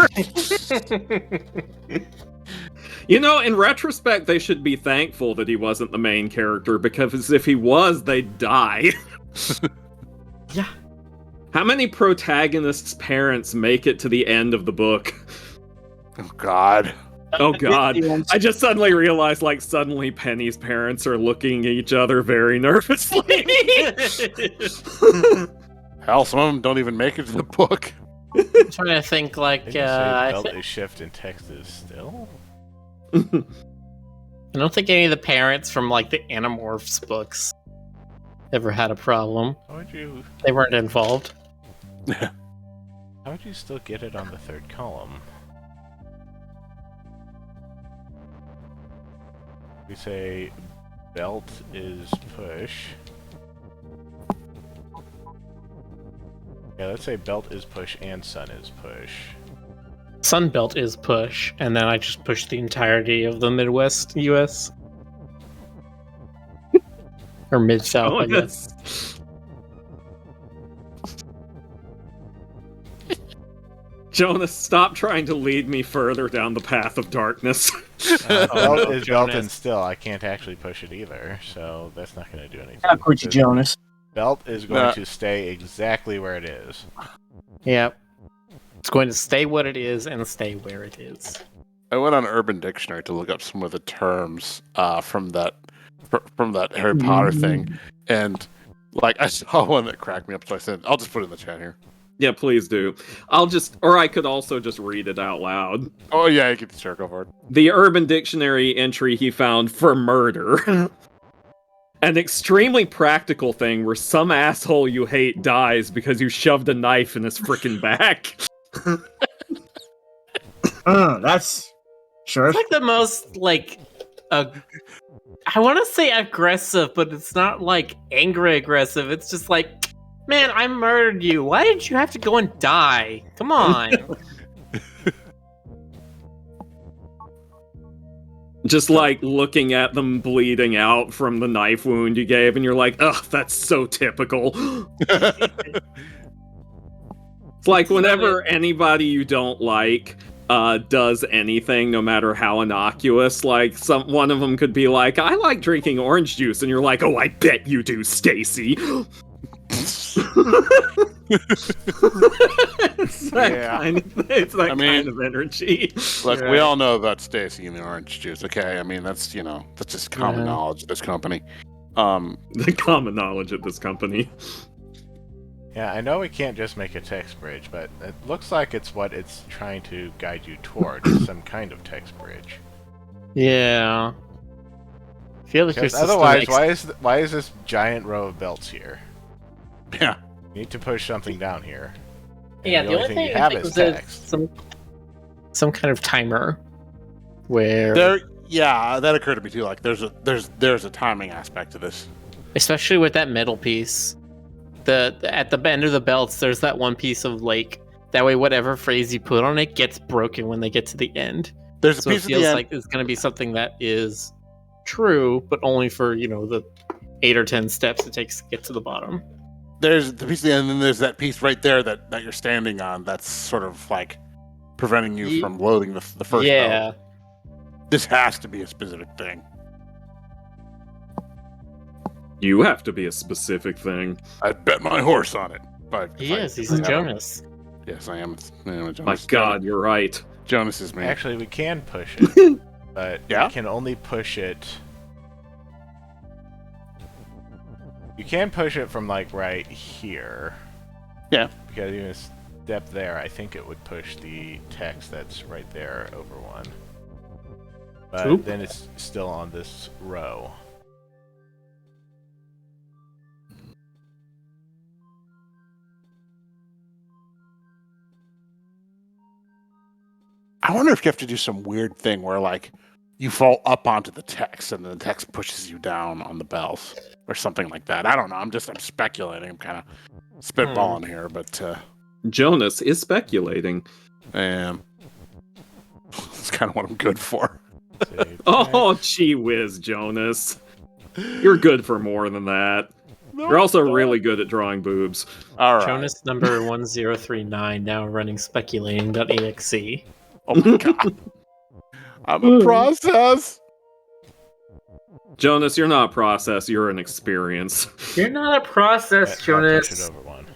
You know, in retrospect, they should be thankful that he wasn't the main character, because if he was, they'd die. Yeah. How many protagonists' parents make it to the end of the book? Oh, God. Oh, God. I just suddenly realized, suddenly Penny's parents are looking at each other very nervously. Hell, some of them don't even make it to the book. I'm trying to think, Did you say belt is shift in text is still? I don't think any of the parents from, the Animorphs books ever had a problem. How would you... They weren't involved. How would you still get it on the 3rd column? We say belt is push. Yeah, let's say belt is push and sun is push. Sunbelt is push, and then I just push the entirety of the Midwest U.S. Or mid-south, I guess. Jonas, stop trying to lead me further down the path of darkness. Belt is built in Jonas. still. I can't actually push it either, so that's not going to do anything. How could you, The Jonas? Belt is going Nah. to stay exactly where it is. Yep. It's going to stay what it is and stay where it is. I went on Urban Dictionary to look up some of the terms from that Harry Potter thing, and like I saw one that cracked me up. So I said, "I'll just put it in the chat here." Yeah, please do. Or I could also just read it out loud. Oh yeah, you get the circle for it. The Urban Dictionary entry he found for murder. An extremely practical thing where some asshole you hate dies because you shoved a knife in his frickin' back. That's sure. It's like the most, like, I want to say aggressive, but it's not, like, angry aggressive. It's just like, man, I murdered you. Why did you have to go and die? Come on. Just like looking at them bleeding out from the knife wound you gave, and you're like, ugh, that's so typical. It's like whenever anybody you don't like does anything, no matter how innocuous, like one of them could be like, I like drinking orange juice, and you're like, oh, I bet you do, Stacy. It's that kind of energy. Look, we all know about Stacy and the orange juice. Okay, I mean that's just common knowledge of this company. The common knowledge of this company. Yeah, I know we can't just make a text bridge, but it looks like it's what it's trying to guide you towards, some kind of text bridge. Yeah. I feel like your Because system otherwise, makes- why is this giant row of belts here? Yeah. You need to push something down here. And Yeah, the only thing you I have think is was there's text. some kind of timer where, that occurred to me too. Like there's a timing aspect to this. especially with that metal piece, at the end of the belts, there's that one piece of like that way whatever phrase you put on it gets broken when they get to the end. There's a So it piece at the feels end. like it's going to be something that is true, but only for the 8 or 10 steps it takes to get to the bottom. There's the piece at the end, and then there's that piece right there that you're standing on. That's sort of like preventing you from loading the first belt. Yeah. This has to be a specific thing. You have to be a specific thing. I bet my horse on it. But He's a Jonas. Yes, I am. I am a Jonas. My God, you're right. Jonas is me. Actually, we can push it, but Yeah? we can only push it. You can push it from like right here. Yeah. Because even a step there, I think it would push the text that's right there over one. But Oop. then it's still on this row. I wonder if you have to do some weird thing where like you fall up onto the text and then the text pushes you down on the bells or something like that. I don't know. I'm speculating. I'm kind of spitballing here, but Jonas is speculating. I am. That's kind of what I'm good for. Save Oh, text. gee whiz, Jonas. You're good for more than that. You're also really good at drawing boobs. All right. Jonas number 1039 now running speculating.exe. Oh my god. I'm a process. Jonas, you're not a process, you're an experience. You're not a process, I'll push Jonas. it over one.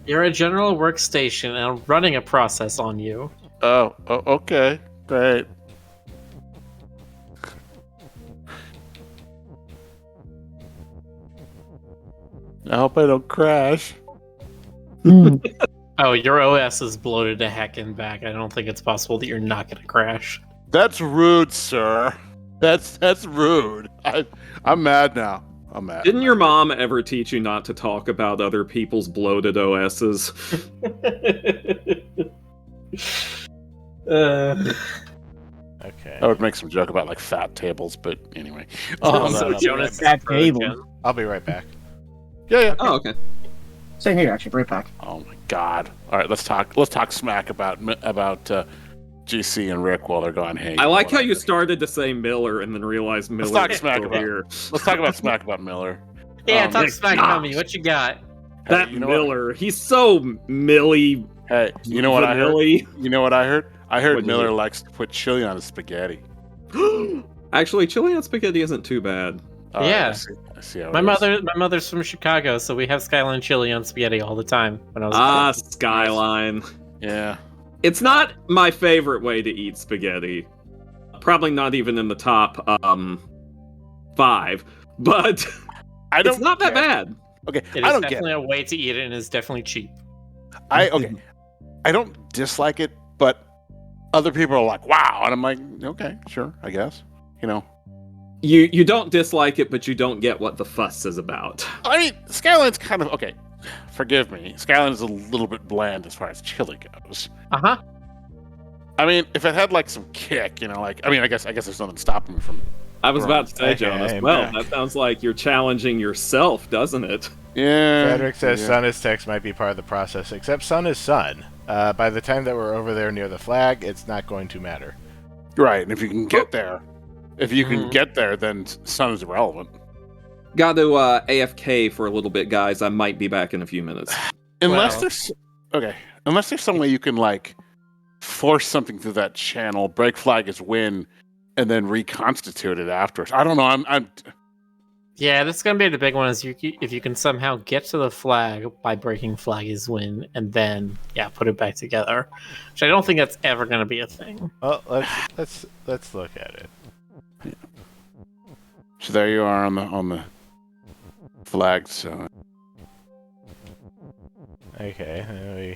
You're a general workstation, and I'm running a process on you. Oh, okay. Great. I hope I don't crash. Oh, your OS is bloated to heck and back. I don't think it's possible that you're not going to crash. That's rude, sir. That's rude. I'm mad now. I'm mad. Didn't your mom ever teach you not to talk about other people's bloated OSs? Okay. I would make some joke about like fat tables, but anyway. Also, no, Jonas is That broken. table. I'll be right back. Yeah. Oh, okay. Same here, actually. Right back. Oh my god. All right, let's talk smack about GC and Rick while they're going. Hey, I like how you whatever. started to say Miller and then realized Miller talk is smack still about- here. Let's talk about smack about Miller. Yeah, Oh, talk my smack about me. gosh. What you got? Hey, That you know what? Miller, he's so Millie. Hey, you know what I heard? vanilla-y. You know what I heard? I heard What'd you Miller hear? likes to put chili on his spaghetti. Actually, chili on spaghetti isn't too bad. Oh, Yeah. I see how My it is. mother's from Chicago, so we have Skyline chili on spaghetti all the time when I was a Ah, kid. Skyline. Yeah. It's not my favorite way to eat spaghetti. Probably not even in the top 5, but I don't it's not that get- bad. Okay, It I is don't get definitely it. a way to eat it, and it's definitely cheap. Okay. I don't dislike it, but other people are like, "Wow," and I'm like, "Okay, sure, I guess." You know. You don't dislike it, but you don't get what the fuss is about. I mean, Skyline's kind of okay. Forgive me. Skyline is a little bit bland as far as chili goes. Uh-huh. I mean, if it had like some kick, like I guess there's nothing stopping me from. I was about to say, Okay, Jonas. I'm Well, back. that sounds like you're challenging yourself, doesn't it? Yeah. Frederick says yeah. Sun is text might be part of the process, except Sun is Sun. By the time that we're over there near the flag, it's not going to matter. Right, and if you can get there, Mhm. then sun is irrelevant. Got to AFK for a little bit, guys. I might be back in a few minutes. Unless Well. unless there's some way you can like force something through that channel, break flag is win, and then reconstitute it afterwards. I don't know. I'm Yeah, this is gonna be the big one. Is if you can somehow get to the flag by breaking flag is win, and then put it back together. Which I don't think that's ever gonna be a thing. Well, let's look at it. so there you are on the flag. So Okay,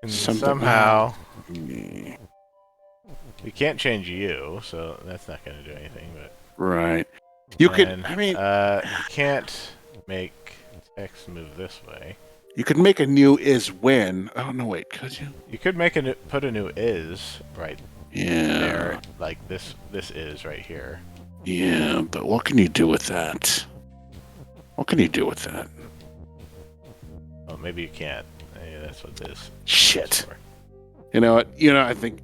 and Something- somehow yeah, we can't change you, so that's not going to do anything. But right, you could. and, I mean, you can't make X move this way. you could make a new is win. Oh no, wait, could you? You could put a new is right Yeah, there, like this is right here. yeah, but what can you do with that? What can you do with that? Well, maybe you can't. Yeah, that's what this. Shit. is for. You know what? I think.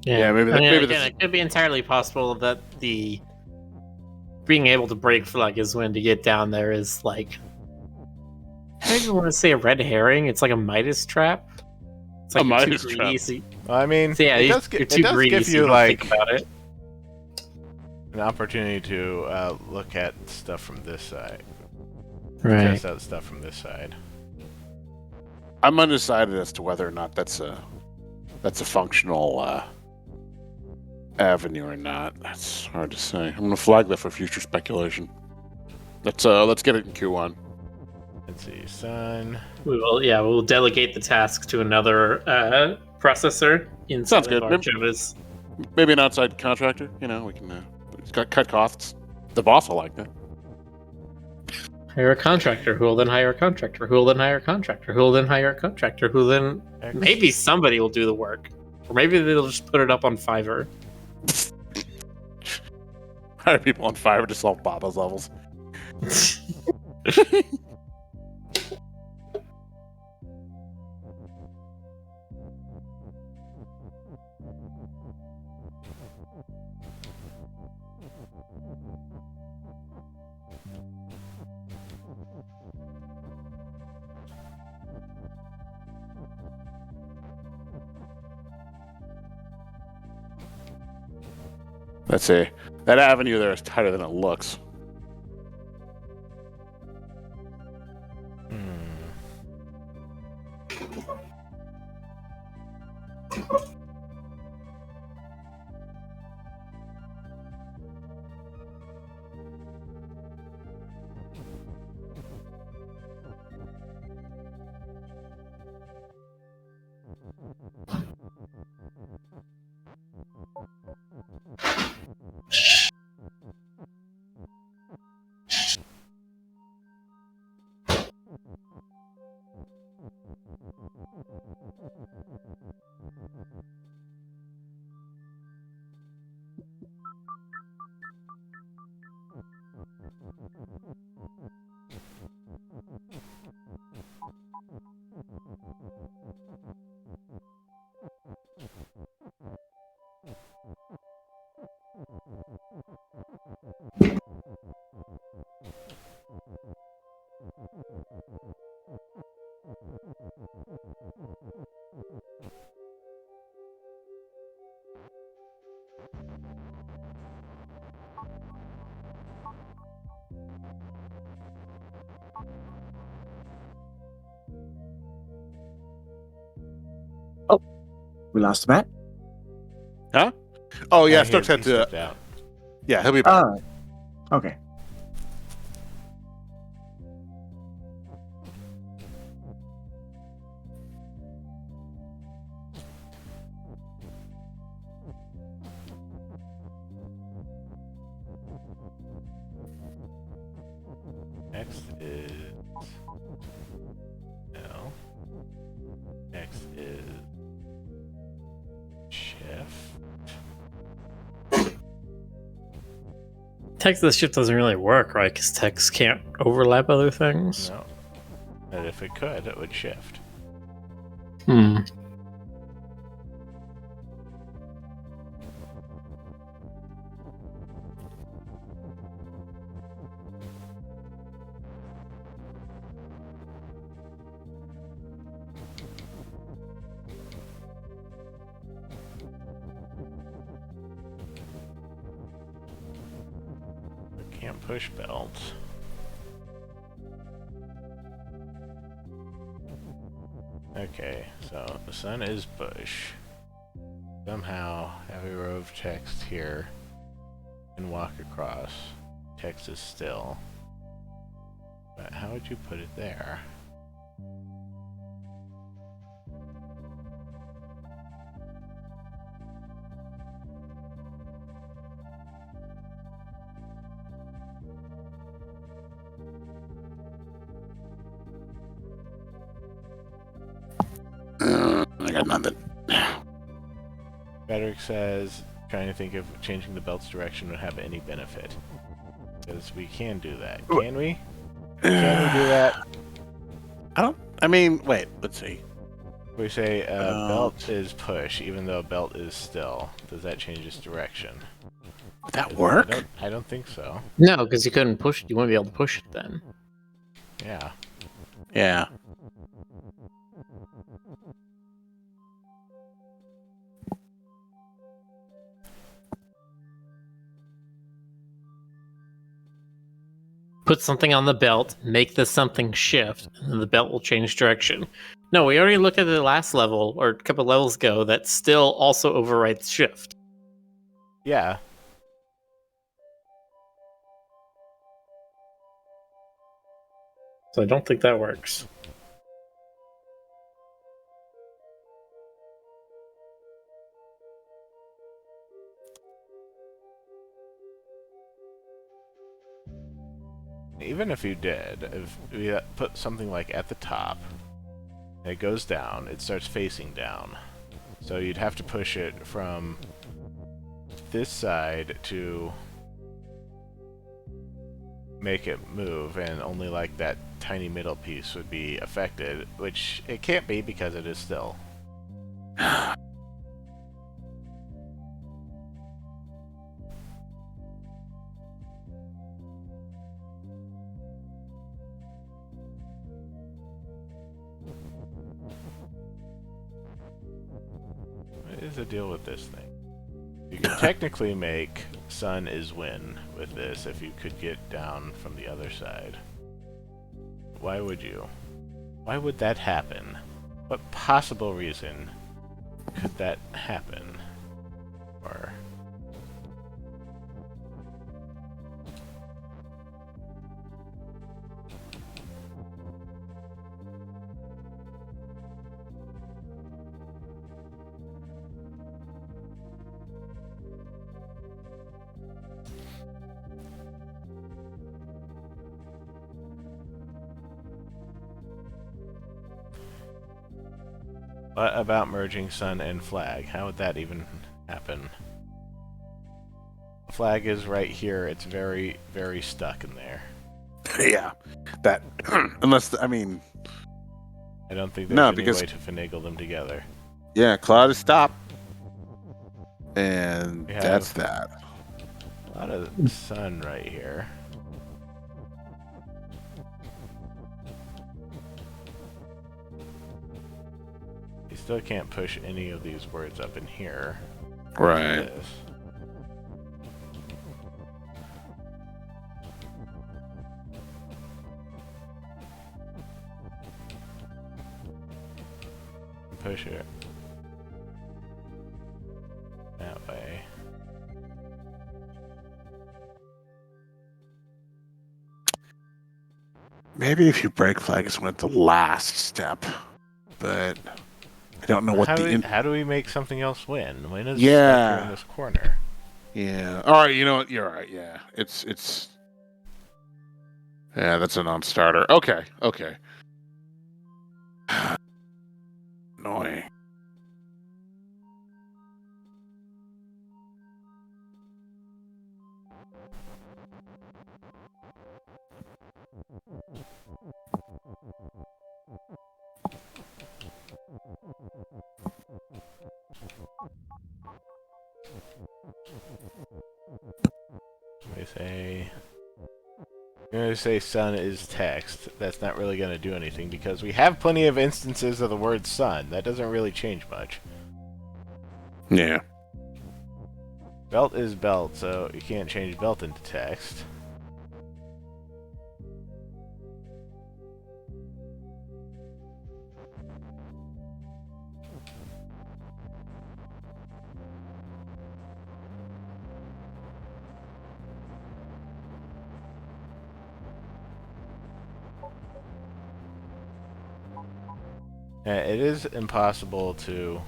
Yeah, maybe I mean, maybe again, it could be entirely possible that the being able to break flag is win to get down there is like. I don't even want to say a red herring. It's like a Midas trap. It's like A you're too Midas greedy, trap. so Well, I mean, so yeah, it you're does, too greedy, give so you don't like think about it. an opportunity to look at stuff from this side. Right. Test out stuff from this side. I'm undecided as to whether or not that's a functional avenue or not. That's hard to say. I'm gonna flag that for future speculation. Let's get it in Q1. Let's see, Sun. We'll delegate the task to another processor inside Sounds good. of our Jonas. Maybe an outside contractor. We can cut costs. The boss will like that. Hire a contractor who will then hire a contractor who will then hire a contractor who will then hire a contractor who then X. maybe somebody will do the work. Or maybe they'll just put it up on Fiverr. Hire people on Fiverr to solve Baba's levels. Let's see. That avenue there is tighter than it looks. Hmm. We lost Matt. Huh? Oh yeah, He Stokes had to. stepped out. Yeah, he'll be back. Okay. Next is L. Next is Chef. Text this shift doesn't really work, right? Because text can't overlap other things. No. But if it could, it would shift. Hmm. It can't push belt. Okay, so the sun is push. Somehow have a row of text here and walk across. Text is still. But how would you put it there? I got nothing. Frederick says, trying to think if changing the belt's direction would have any benefit. Because we can do that. Can we? Can we do that? I mean, wait. Let's see. We say belt is push, even though belt is still. Does that change its direction? Would that work? I don't think so. No, because you couldn't push it. You wouldn't be able to push it then. Yeah. Yeah. Put something on the belt, make the something shift, and then the belt will change direction. No, we already looked at the last level, or a couple levels ago, that still also overrides shift. Yeah. So I don't think that works. Even if you did, if we put something like at the top, and it goes down, it starts facing down. So you'd have to push it from this side to make it move, and only like that tiny middle piece would be affected, which it can't be because it is still. What is the deal with this thing? You could technically make sun is win with this if you could get down from the other side. Why would you? Why would that happen? What possible reason could that happen? Or... What about merging sun and flag? How would that even happen? Flag is right here. It's very, very stuck in there. Yeah. That. Unless, I mean. I don't think there's No, any because- way to finagle them together. Yeah, Claude is stopped. And Yeah. that's that. A lot of sun right here. You still can't push any of these words up in here. Right. This. Push it. Maybe if you break flags when it's the last step, but I don't know what How do we make something else win? Win is Yeah. like you're in this corner. Yeah. All right. You know what? You're right. Yeah. It's. Yeah, that's a non-starter. Okay. Okay. Annoying. I'm gonna say sun is text. That's not really gonna do anything because we have plenty of instances of the word sun. That doesn't really change much. Yeah. Belt is belt, so you can't change belt into text. It is impossible to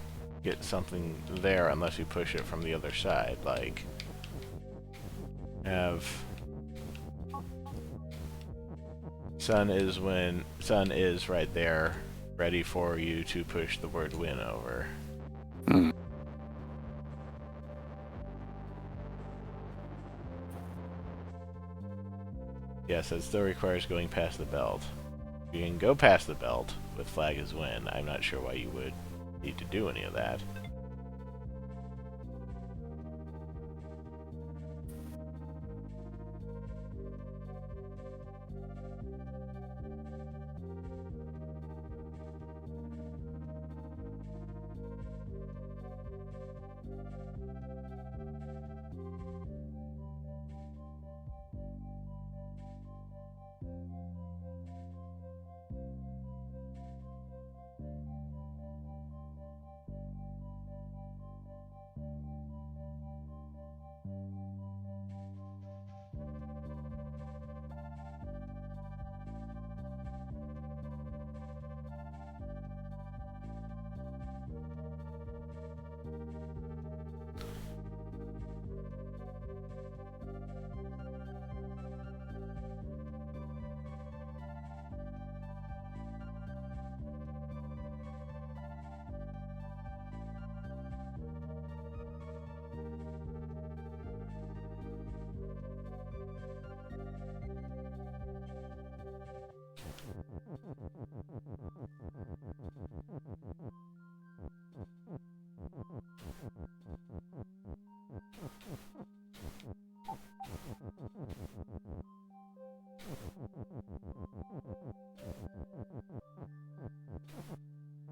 get something there unless you push it from the other side. Like, have sun is when sun is right there, ready for you to push the word win over. Hmm. Yes, it still requires going past the belt. You can go past the belt with flag is win. I'm not sure why you would need to do any of that.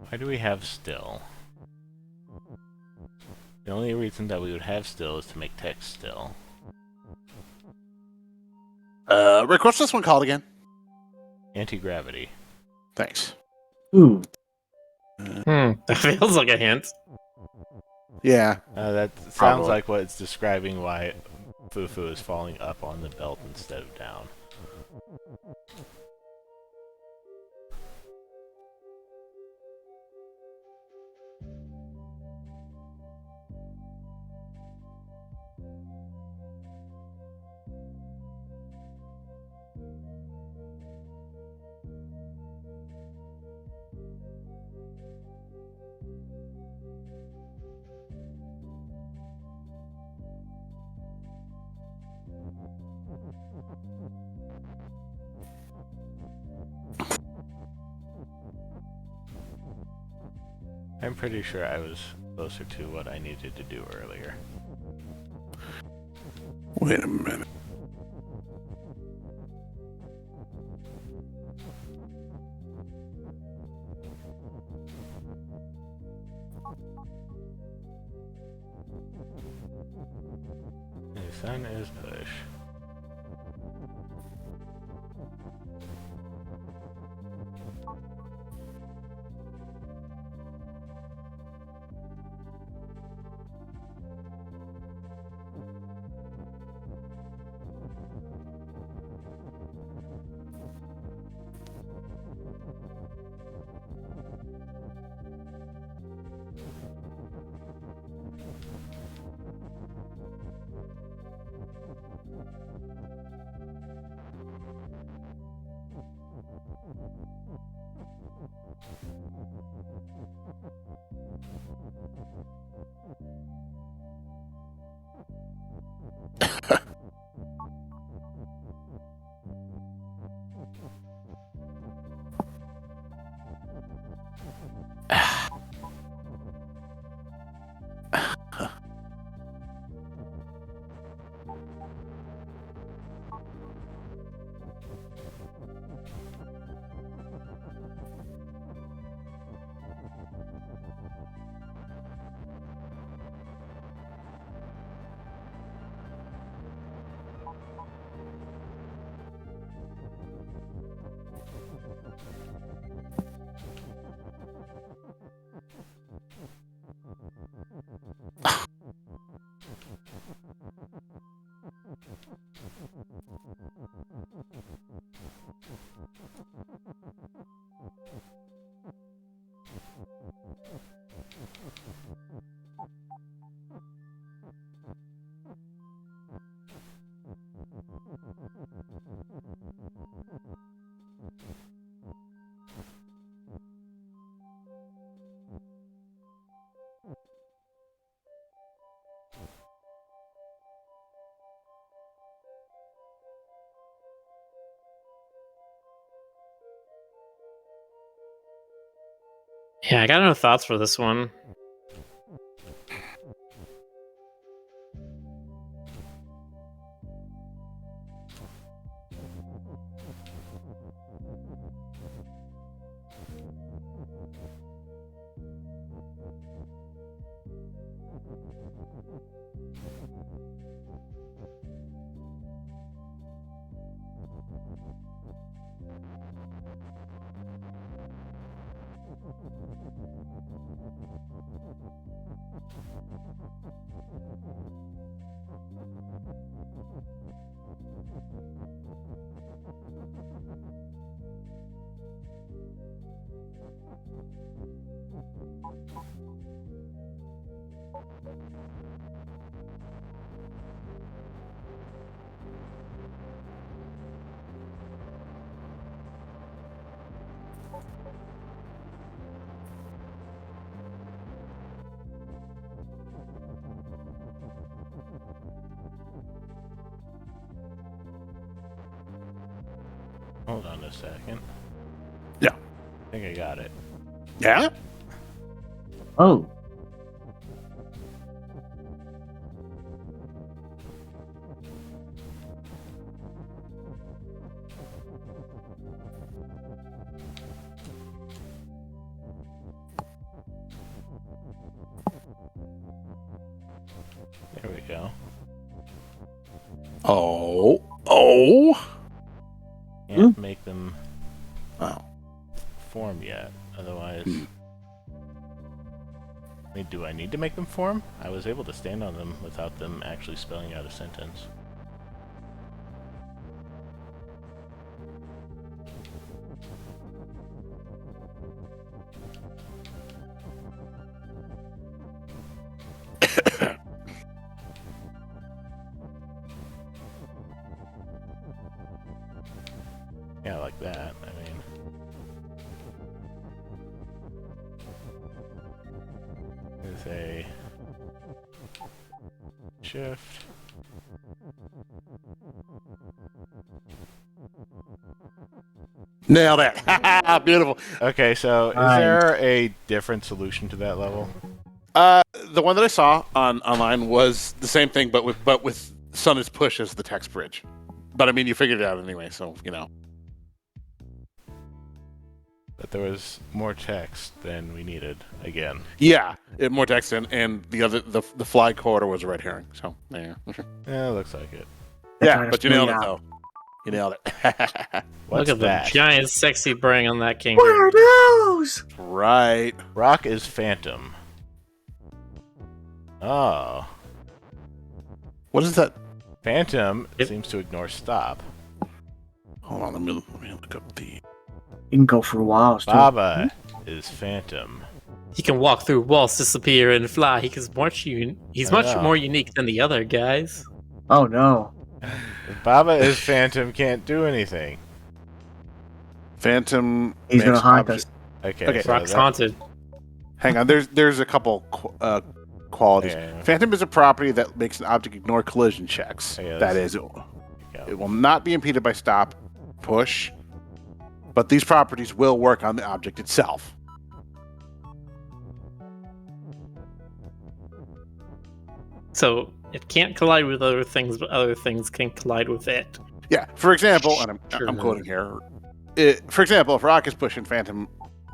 Why do we have still? The only reason that we would have still is to make text still. Rick, what's this one called again? Anti-gravity. Thanks. Ooh. That feels like a hint. Yeah. That sounds Probably. like what it's describing why Fufu is falling up on the belt instead of down. I'm pretty sure I was closer to what I needed to do earlier. Wait a minute. The sun is push. Yeah, I got no thoughts for this one. Hold on a second. Yeah. I think I got it. Yeah? Oh. There we go. Oh. Oh. Can't make them Oh. form yet. Otherwise... Hmm. I mean, do I need to make them form? I was able to stand on them without them actually spelling out a sentence. Yeah, like that. I mean... There's a... shift. Nailed it. Beautiful. Okay, so is Nice. there a different solution to that level? The one that I saw online was the same thing, but with Sun is Push as the text bridge. But I mean, you figured it out anyway, so you know. But there was more text than we needed again. Yeah, more text and the fly corridor was a red herring. So yeah, Yeah, looks like it. yeah, trying to but you spell nailed it it out. though. You nailed it. What's Look at that? the giant, sexy brain on that king. What are those? Right. Rock is Phantom. Oh. What is that? Phantom It- seems to ignore stop. Hold on, let me look up the. You can go for a while. Still. Baba is Phantom. He can walk through walls, disappear, and fly. He's much Yeah. more unique than the other guys. Oh no. If Baba is Phantom, can't do anything. Phantom. He's gonna makes haunt obje- us. Okay, Okay. so Rock's that- haunted. Hang on, there's a couple qualities. Yeah. Phantom is a property that makes an object ignore collision checks. Yeah, That that's- is, Yeah. it will not be impeded by stop, push, but these properties will work on the object itself. So it can't collide with other things, but other things can collide with it. Yeah, for example, and I'm Sure. quoting here. For example, if rock is pushing Phantom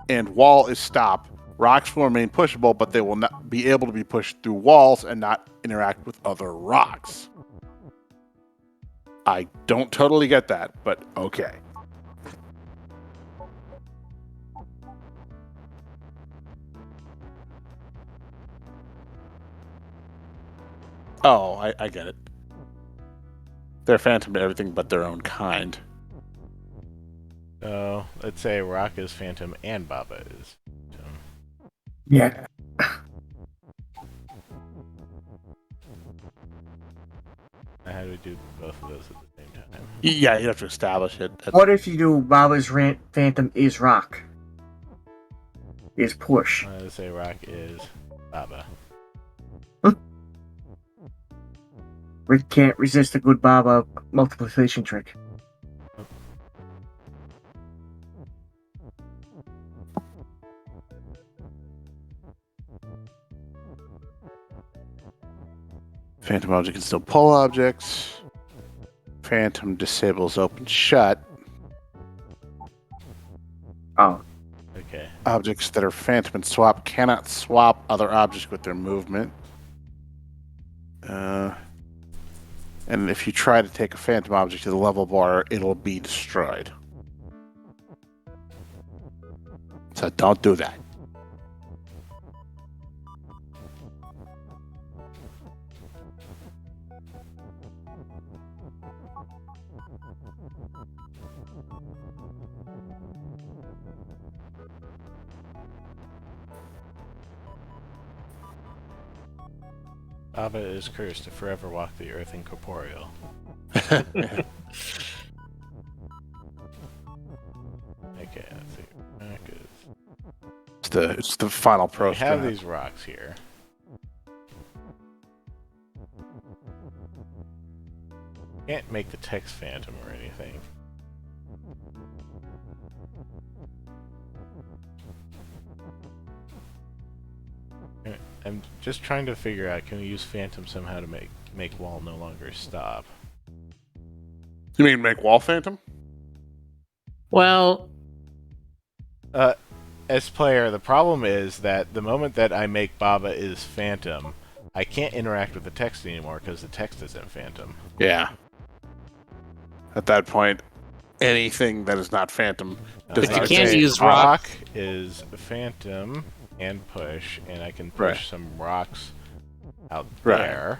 and wall is stop, rocks will remain pushable, but they will not be able to be pushed through walls and not interact with other rocks. I don't totally get that, but okay. Oh, I get it. They're Phantom to everything but their own kind. So let's say rock is Phantom and Baba is Phantom. Yeah. How do we do both of those at the same time? Yeah, you have to establish it. What if you do Baba's Phantom is rock? Is push. Let's say rock is Baba. Rick can't resist a good Baba multiplication trick. Phantom object can still pull objects. Phantom disables open shut. Oh. Okay. Objects that are Phantom and swap cannot swap other objects with their movement. And if you try to take a Phantom object to the level bar, it'll be destroyed. So don't do that. Baba is cursed to forever walk the earth incorporeal. Okay, let's see. Rock is... It's the final pro We have strat. these rocks here. Can't make the text Phantom or anything. I'm just trying to figure out, can we use Phantom somehow to make wall no longer stop? You mean make wall Phantom? Well, As player, the problem is that the moment that I make Baba is Phantom, I can't interact with the text anymore because the text isn't Phantom. Yeah. At that point, anything that is not Phantom does But you not can't say- use rock. Is Phantom and push, and I can push Right. some rocks out Right. there.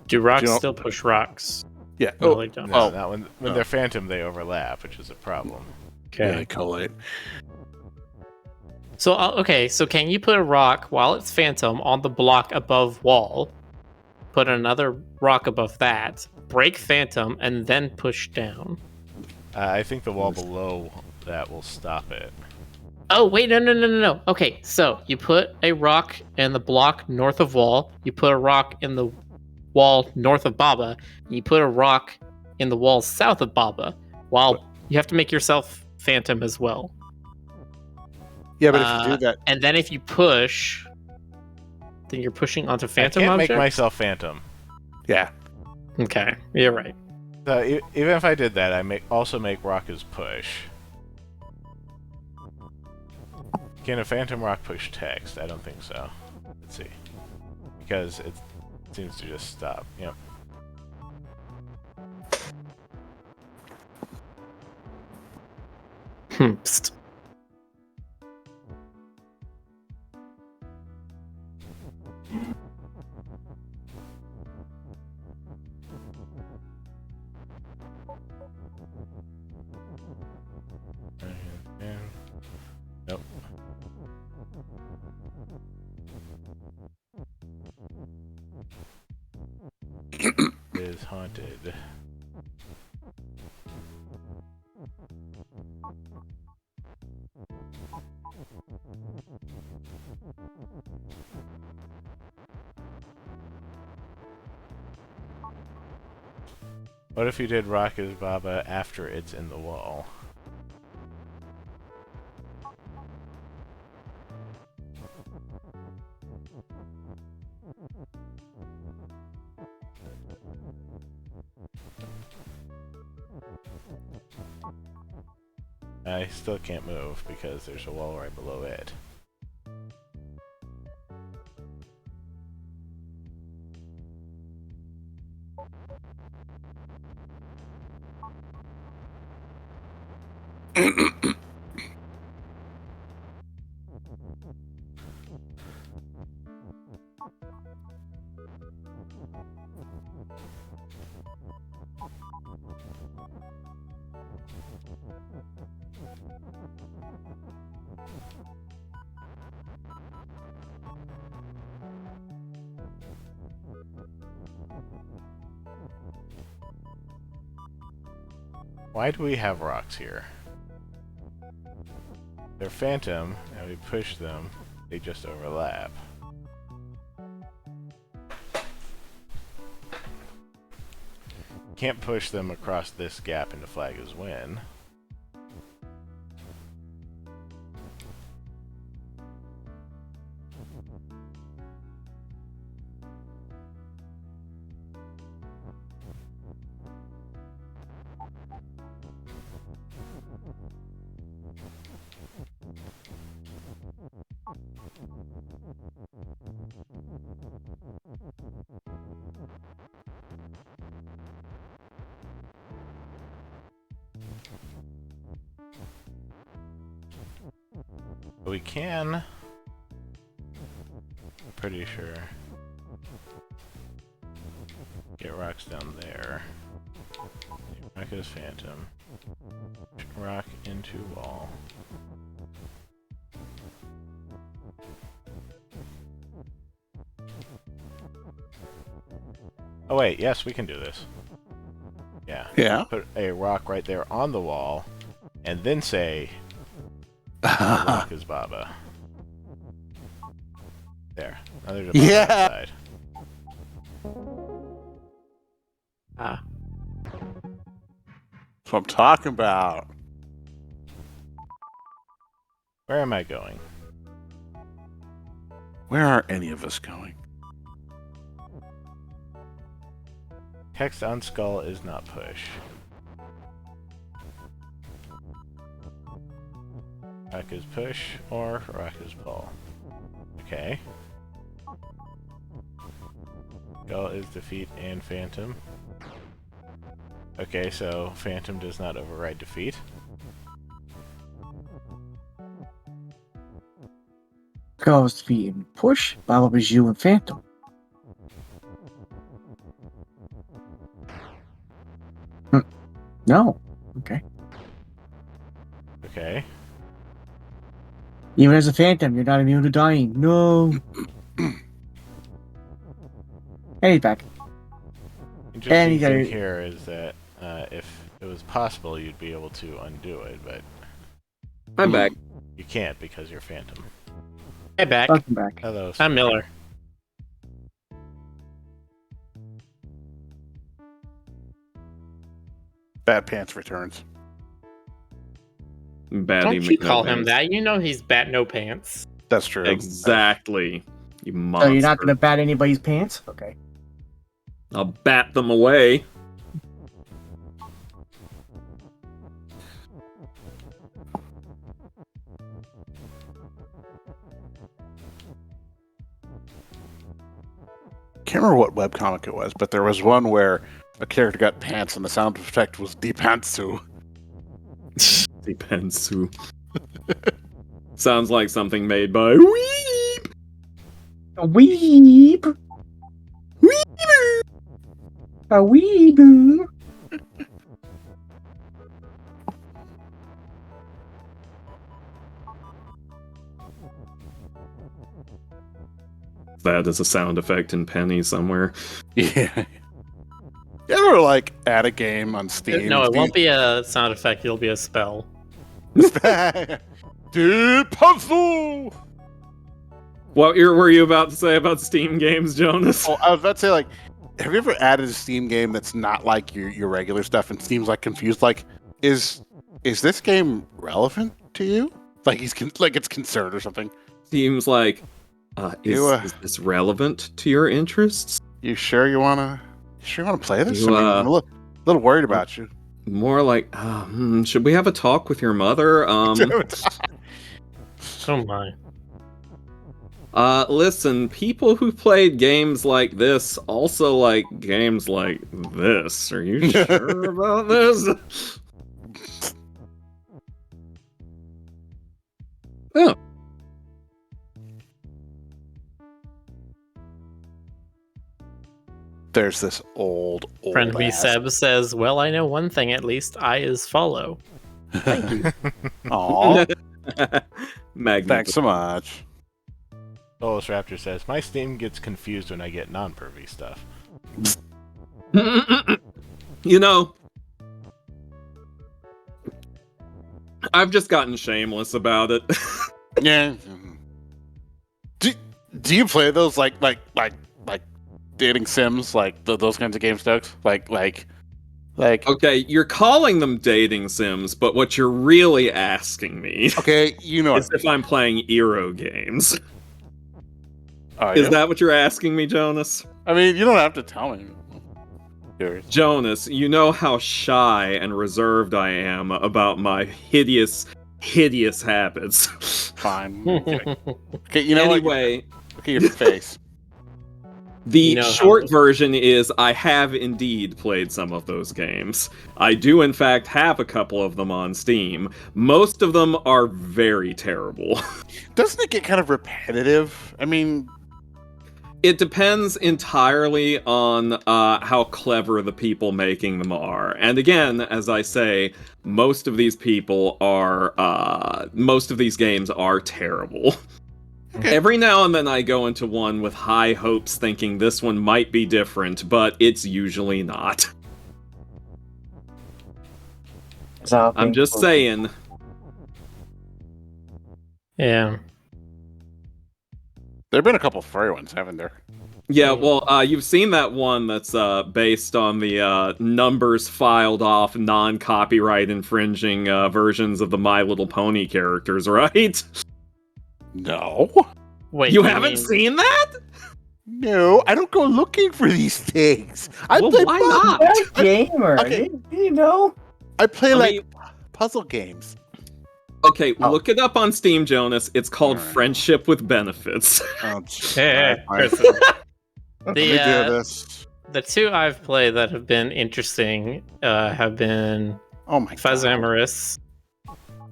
do rocks You know- still push rocks? Yeah. No, Oh, they don't. No, Oh. not when Oh. they're Phantom, they overlap, which is a problem. yeah, Okay. they collate. So okay, so can you put a rock while it's Phantom on the block above wall? Put another rock above that, break Phantom, and then push down. I think the wall below that will stop it. Oh wait, no. Okay, so you put a rock in the block north of wall. You put a rock in the wall north of Baba. And you put a rock in the wall south of Baba. While you have to make yourself Phantom as well. Yeah, but if you do that, And then if you push, then you're pushing onto Phantom I can't objects? make myself Phantom. yeah. Okay, you're right. So even if I did that, I also make rock as push. Can a Phantom rock push text? I don't think so. Let's see. Because it seems to just stop. Yep. Psst. Yeah. Nope. Is haunted. What if you did Rock is Baba after it's in the wall? I still can't move because there's a wall right below it. Why do we have rocks here? They're phantom, and we push them, they just overlap. Can't push them across this gap into flag as win. But we can, I'm pretty sure, get rocks down there. Rock is phantom. Rock into wall. Oh wait, yes, we can do this. Yeah. Yeah. Put a rock right there on the wall, and then say, Rock is Baba. There. Now there's a Baba Yeah. inside. Ah. That's what I'm talking about. Where am I going? Where are any of us going? Text on skull is not push. Rock is push or rock is ball. Okay. Skull is defeat and phantom. Okay, so phantom does not override defeat. Goes defeat and push. Baba was you and Phantom. No. Okay. Okay. Even as a Phantom, you're not immune to dying. No. And he's back. Interesting you thing gotta- here is that if it was possible, you'd be able to undo it, but I'm back. you can't because you're phantom. Hey, back. Welcome back. Hello. I'm Miller. Bad Pants returns. Batty Don't you call him McNuggets. that? You know he's bat no pants. That's true. Exactly. You So monster. you're not gonna bat anybody's pants? Okay. I'll bat them away. Can't remember what webcomic it was, but there was one where a character got pants and the sound effect was depantsu. Depends who. Sounds like something made by Weep. A weeb. A weeboo. That is a sound effect in Penny somewhere. Yeah. You ever like add a game on Steam? No, it won't be a sound effect. It'll be a spell. Depantsu! What were you about to say about Steam games, Jonas? Oh, I was about to say, like, have you ever added a Steam game that's not like your regular stuff and Steam's like confused? Like, is this game relevant to you? Like it's concerned or something? Seems like, You, is this relevant to your interests? You sure you wanna play this? You, I mean, I'm a little worried about you. More like, should we have a talk with your mother? Oh my. Listen, people who played games like this also like games like this. Are you sure about this? Oh. There's this old Friend me ass- Seb says, "Well, I know one thing at least. I is follow." Thank you. Aw, Magnificent. thanks so much. Solus Raptor says, my Steam gets confused when I get non-pervy stuff. You know, I've just gotten shameless about it. Yeah. Do you play those like dating sims, like those kinds of game stokes? Like Okay, you're calling them dating sims, but what you're really asking me okay, you know is if I'm playing Eero games. Oh, Is yeah? that what you're asking me, Jonas? I mean, you don't have to tell me. Curious. Jonas, you know how shy and reserved I am about my hideous habits. Fine. Okay, you know what? Anyway, Look at your face. the You know how short those- version is I have indeed played some of those games. I do, in fact, have a couple of them on Steam. Most of them are very terrible. Doesn't it get kind of repetitive? I mean, It depends entirely on how clever the people making them are. And again, as I say, most of these games are terrible. Okay. Every now and then I go into one with high hopes thinking this one might be different, but it's usually not. I'm just saying. Yeah. there have been a couple furry ones, haven't there? Yeah, well, you've seen that one that's based on the numbers filed off non-copyright infringing versions of the My Little Pony characters, right? No. Wait. You haven't seen that? No, I don't go looking for these things. I Well, play why pu- not? You're a gamer. Okay. You know? I play I like mean- puzzle games. Okay, Oh. look it up on Steam, Jonas. It's called Alright. Friendship with Benefits. Oh, Yeah. alright, fine. Let me do this. The two I've played that have been interesting have been Oh my god. Fuzzamerous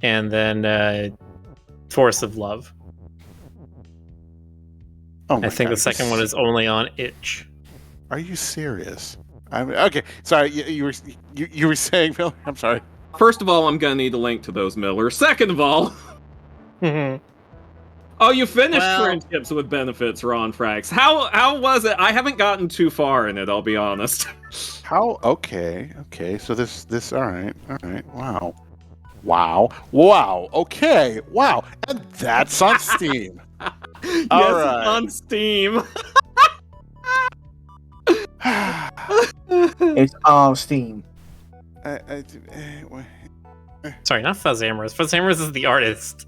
and then Force of Love. Oh my I think god. the second one is only on itch. Are you serious? I mean, okay. Sorry, you were saying, Phil. I'm sorry. First of all, I'm gonna need a link to those Miller. Second of all, oh, you finished Well- Friendships with Benefits, Ron Frax. How was it? I haven't gotten too far in it, I'll be honest. How? Okay. So this. All right. Wow. Okay. Wow. And that's on Steam. Yes, Alright. it's on Steam. It's all Steam. Sorry, not Fuzzamerous. Fuzzamerous is the artist.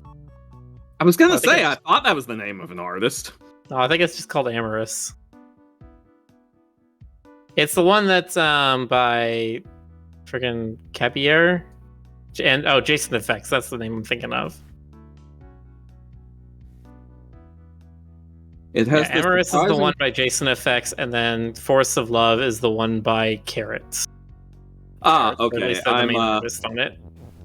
I was gonna I think say, it's- I thought that was the name of an artist. No, I think it's just called Amorous. It's the one that's by friggin' Capier and Jason Effects. That's the name I'm thinking of. It has Yeah, this Amorous is the surprising- one by Jason Effects, and then Force of Love is the one by Carrots. Ah, Or at okay. least they're the main I'm artist on it.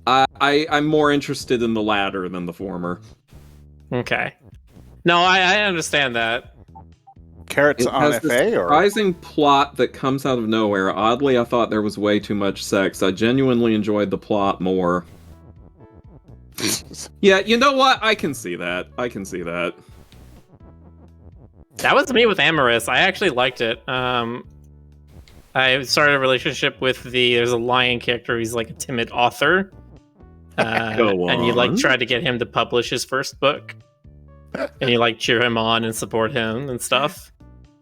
I'm more interested in the latter than the former. Okay. No, I understand that. Carrots It on has this FA or surprising plot that comes out of nowhere. Oddly, I thought there was way too much sex. I genuinely enjoyed the plot more. Yeah, you know what? I can see that. That was me with Amorous. I actually liked it. I started a relationship with there's a lion character. He's like a timid author. Go And you like on. try to get him to publish his first book. And you like cheer him on and support him and stuff.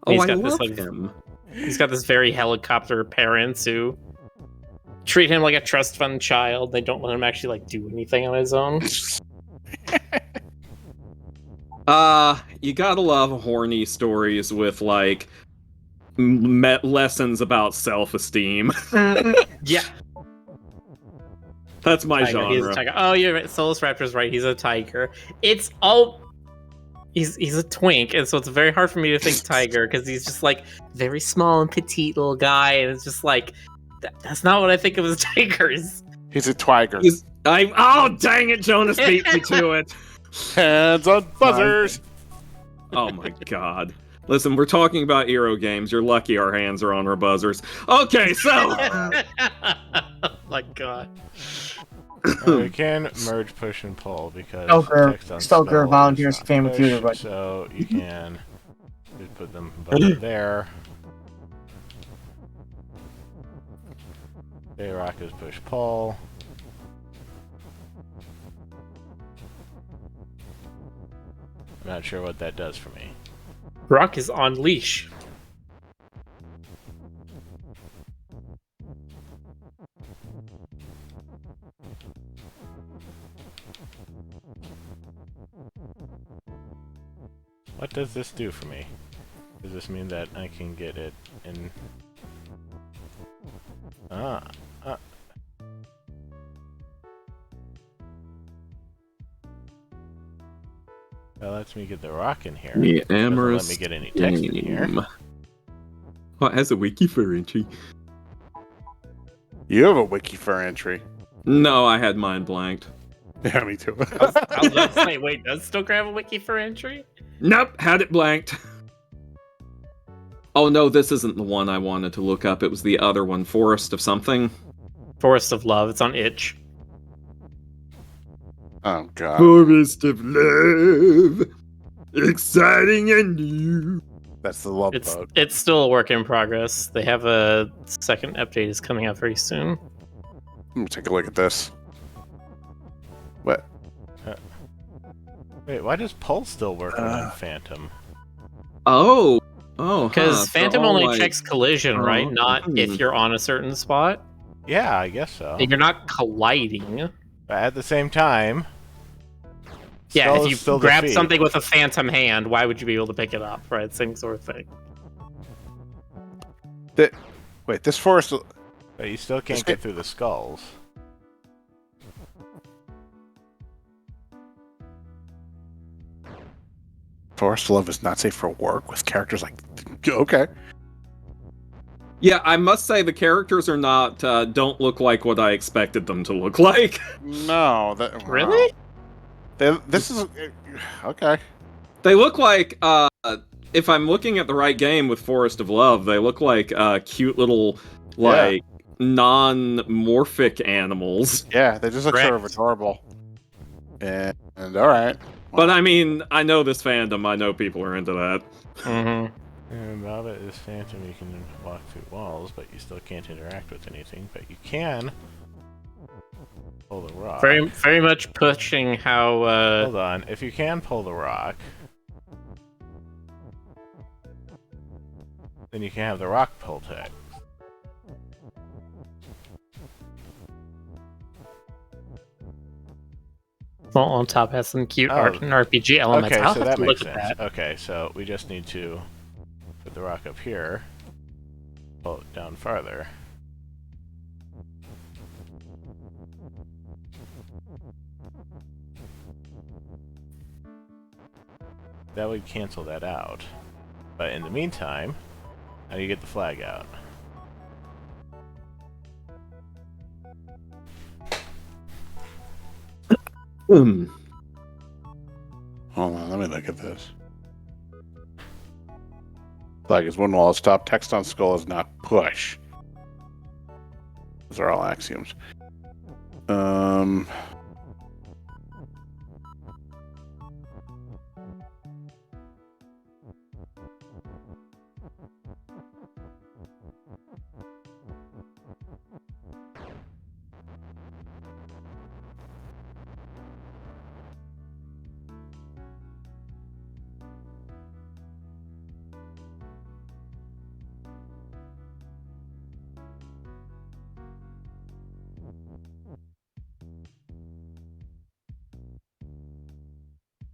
Oh, He's I got this, love like, him. He's got this very helicopter parents who treat him like a trust fund child. They don't let him actually like do anything on his own. You gotta love horny stories with like lessons about self-esteem. Yeah. That's my Tiger. He's a genre. tiger. Oh, you're right. Solus Raptor's right. He's a tiger. It's all. He's a twink, and so it's very hard for me to think tiger because he's just like very small and petite little guy, and it's just like that's not what I think of as tigers. He's a twiger. Oh dang it, Jonas beat me to it. Hands on buzzers. Oh my god. Listen, we're talking about Eero games. You're lucky our hands are on our buzzers. Okay, so Oh my god. We can merge, push, and pull because Stoker text on Stoker spell volunteers is to Family not Feud, push, but so you can just put them both there. Rock is push, pull. I'm not sure what that does for me. Rock is on leash. What does this do for me? Does this mean that I can get it in... That lets me get the rock in here. the Doesn't amorous let me get any text in here. game. Oh, it has a wiki for entry. You have a wiki for entry. No, I had mine blanked. Yeah, me too. I was about to say, wait, does Stoker have a wiki for entry? Nope, had it blanked. Oh no, this isn't the one I wanted to look up. It was the other one, Forest of something. Forest of Love. It's on itch. Oh god. Forest of Love. Exciting and new. That's the love It's boat. it's still a work in progress. They have a second update is coming out very soon. Let me take a look at this. What? Wait, why does Pulse still work on Phantom? Oh, Because Phantom only checks collision, Oh, right? Not if hmm. you're on a certain spot. Yeah, I guess so. You're not colliding. But at the same time... Yeah, Skull if is you still grab defeat. something with a phantom hand, why would you be able to pick it up, right? Same sort of thing. Wait, this forest. But you still can't get through the skulls. Forest Love is not safe for work with characters like. Okay. Yeah, I must say the characters are not don't look like what I expected them to look like. No, that Really? This is okay. They look like if I'm looking at the right game with Forest of Love, they look like cute little like non-morphic animals. Yeah, they just look sort of Correct. adorable. And all right. But I mean, I know this fandom. I know people are into that. Mm-hmm. And Velvet is Phantom, you can walk through walls, but you still can't interact with anything. But you can pull the rock. Very much pushing how. Hold on, if you can pull the rock, then you can have the rock pull text. Well, on top has some cute art and RPG elements. Okay, I'll so have that to makes look sense. at that. Okay, so we just need to put the rock up here, pull it down farther. That would cancel that out. But in the meantime, how do you get the flag out? Hold on, let me look at this. Flag is one wall stop. Text on skull is not push. Those are all axioms.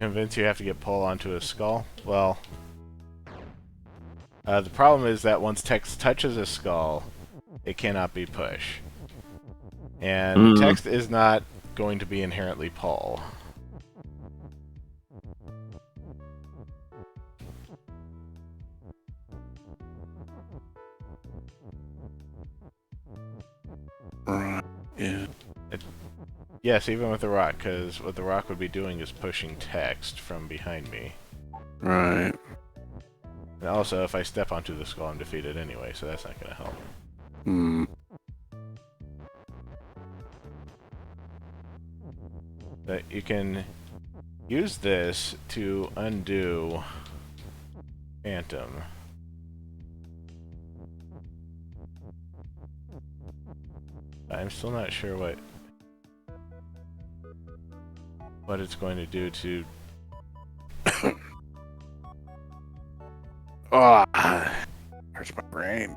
Convinced you have to get pulled onto a skull? Well, the problem is that once text touches a skull, it cannot be push. And text is not going to be inherently pull. Yeah. Yes, even with the rock, because what the rock would be doing is pushing text from behind me. Right. And also, if I step onto the skull, I'm defeated anyway, so that's not going to help. Hmm. But you can use this to undo Phantom. I'm still not sure what it's going to do to... Oh, hurts my brain.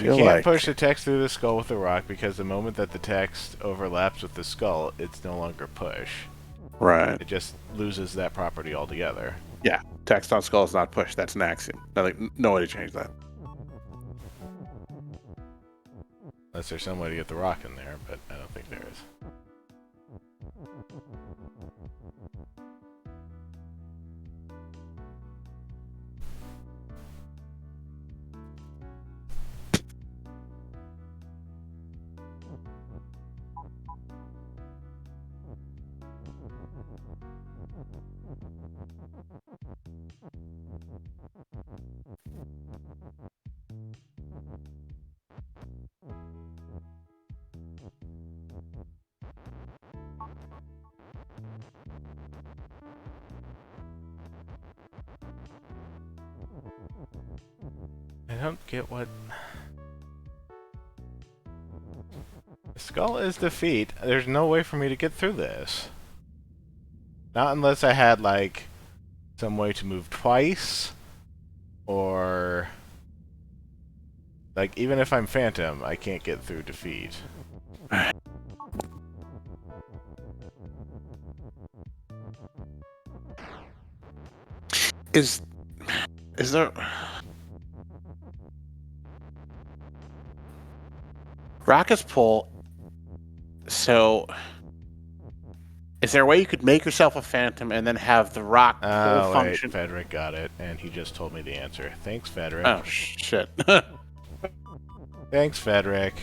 You can't push the text through the skull with the rock because the moment that the text overlaps with the skull, it's no longer push. Right. It just loses that property altogether. Yeah. Text on skull is not push. That's an axiom. No way to change that. Unless there's some way to get the rock in there, but I don't think there is. I don't get what... The skull is defeat. There's no way for me to get through this. Not unless I had, like, some way to move twice, or... Like, even if I'm Phantom, I can't get through defeat. Is there... Rocket's pull. So, is there a way you could make yourself a phantom and then have the rock pull function? Wait, Frederick got it, and he just told me the answer. Thanks, Frederick. Oh shit! Thanks, Frederick.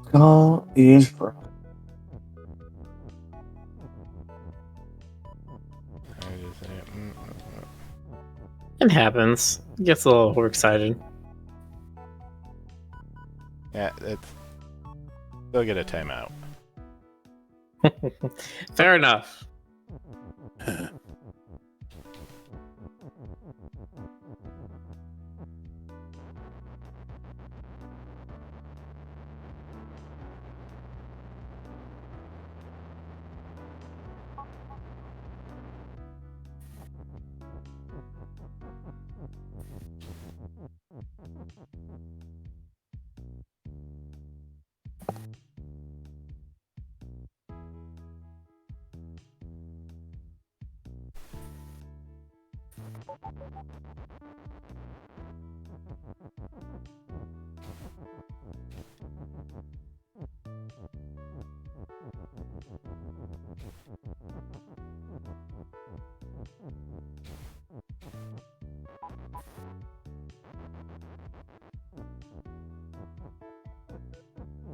Skull is broken. It happens. Gets a little overexcited. Yeah, they'll get a timeout. Fair enough.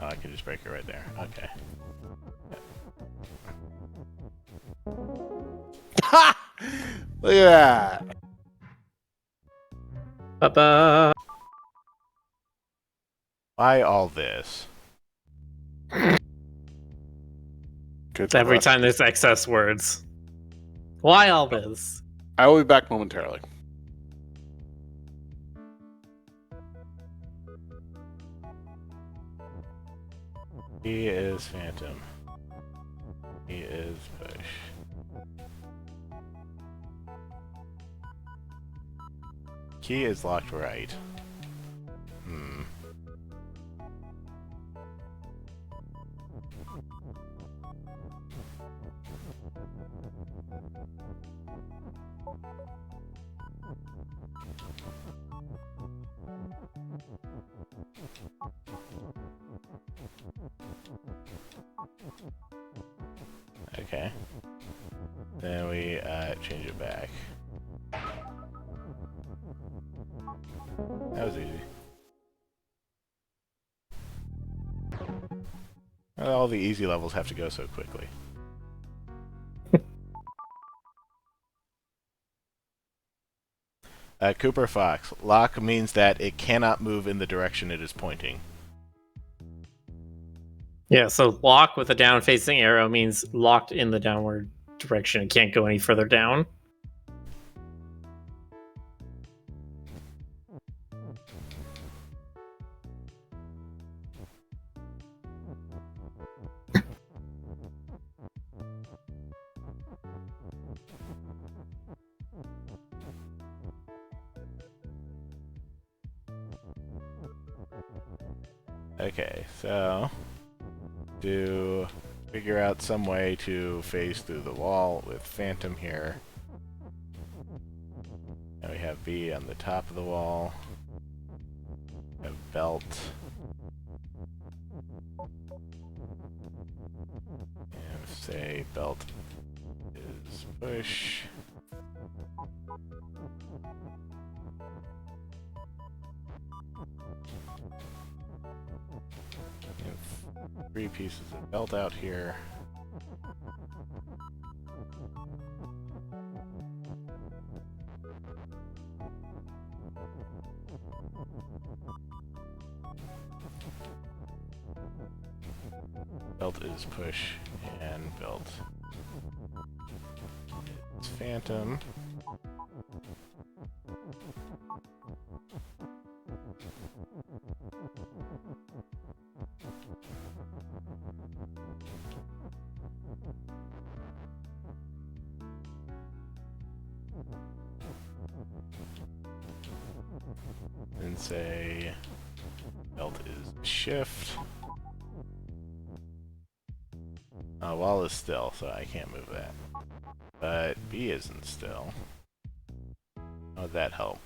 Oh, I can just break it right there. Okay. Look at that. Ba-ba. Why all this? Good Every question. time there's excess words. Why all this? I will be back momentarily. He is Phantom. He is Push. key is locked right. Hmm. Okay. Then we change it back. That was easy. All the easy levels have to go so quickly. Cooper Fox. Lock means that it cannot move in the direction it is pointing. Yeah, so lock with a down facing arrow means locked in the downward direction. It can't go any further down. Okay, so to figure out some way to phase through the wall with Phantom here. And we have B on the top of the wall. We have Belt. And say Belt is push. We have 3 pieces of belt out here. Belt is push and belt. It's Phantom. And say belt is shift. Wall is still, so I can't move that. But B isn't still. How would that help?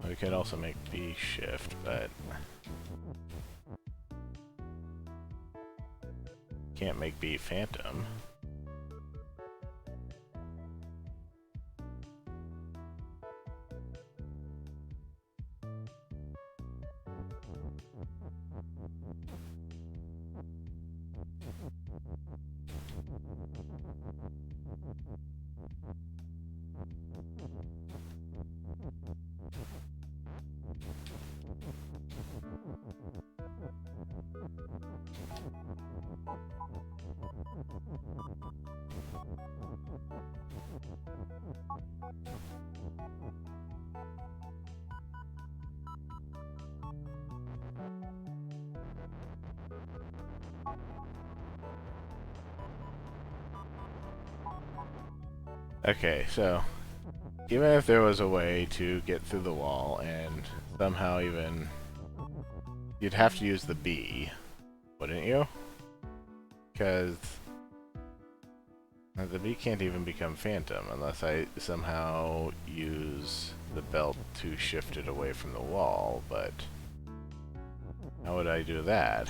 We could also make B shift, but can't make B Phantom. Okay, so even if there was a way to get through the wall and somehow even... You'd have to use the B, wouldn't you? Because the B can't even become Phantom unless I somehow use the belt to shift it away from the wall, but how would I do that?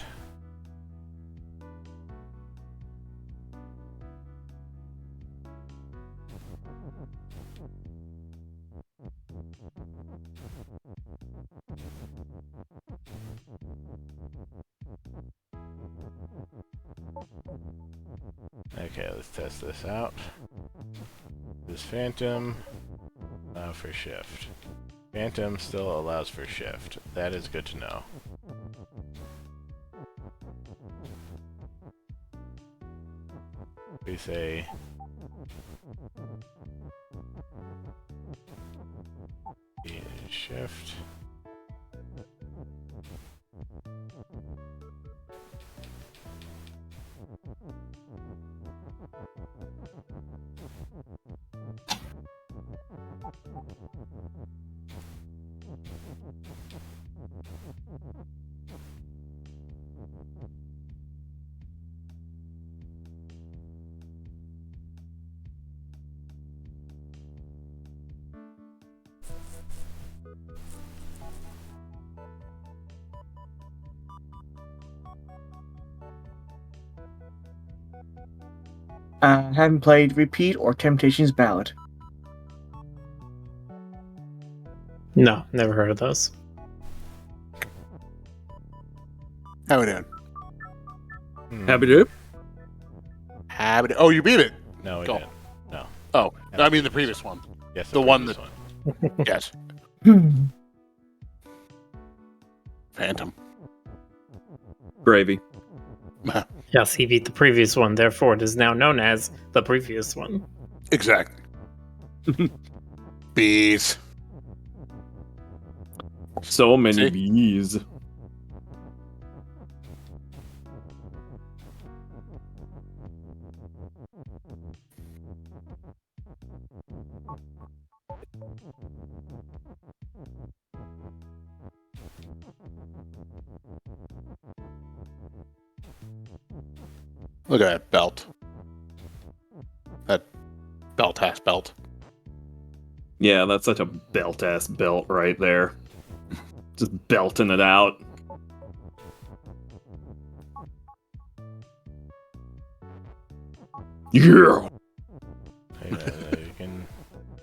Okay, let's test this out. This Phantom, allow for shift. Phantom still allows for shift. That is good to know. We say Haven't played Repeat or Temptations Ballad. No, never heard of those. How we doing? Happy to. Oh, you beat it. No, we Go. didn't. No. Oh, And I mean the previous one. Yes, The one previous that- Yes, Phantom. Gravy. Yes, he beat the previous one, therefore it is now known as the previous one. Exactly. Bees. So many See? bees. Look at that belt. That belt-ass belt. Yeah, that's such a belt-ass belt right there. Just belting it out. Yeah! You can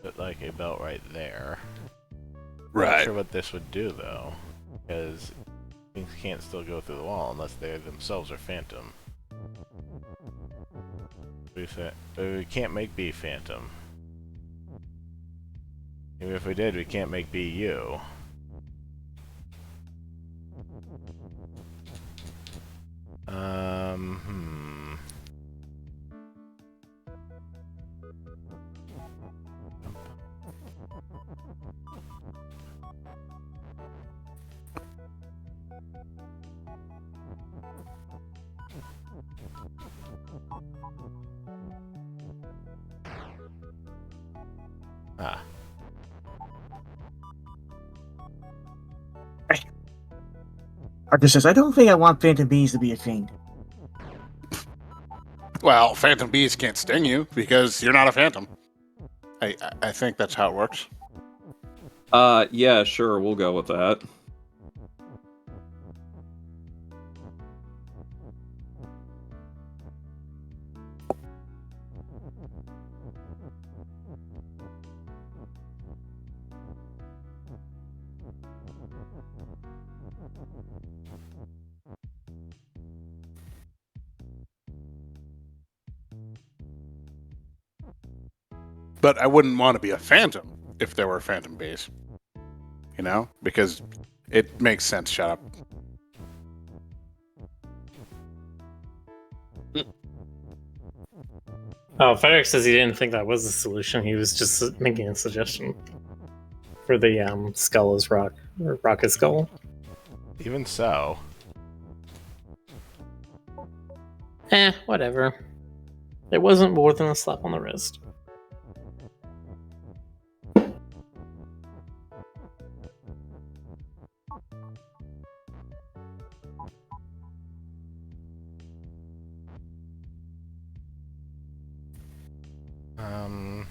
put like a belt right there. Not Right. sure what this would do though, because things can't still go through the wall unless they themselves are phantom. We can't make B phantom. Even if we did, we can't make B U. Hmm. Ah. Arthur says, I don't think I want Phantom Bees to be a fiend. Well, phantom bees can't sting you because you're not a phantom. I think that's how it works. Yeah, sure, we'll go with that. But I wouldn't want to be a phantom if there were phantom bees. You know? Because it makes sense. Shut up. Oh, Frederick says he didn't think that was the solution. He was just making a suggestion for the skull as rock, or rocket skull. Even so, Whatever. It wasn't more than a slap on the wrist. um,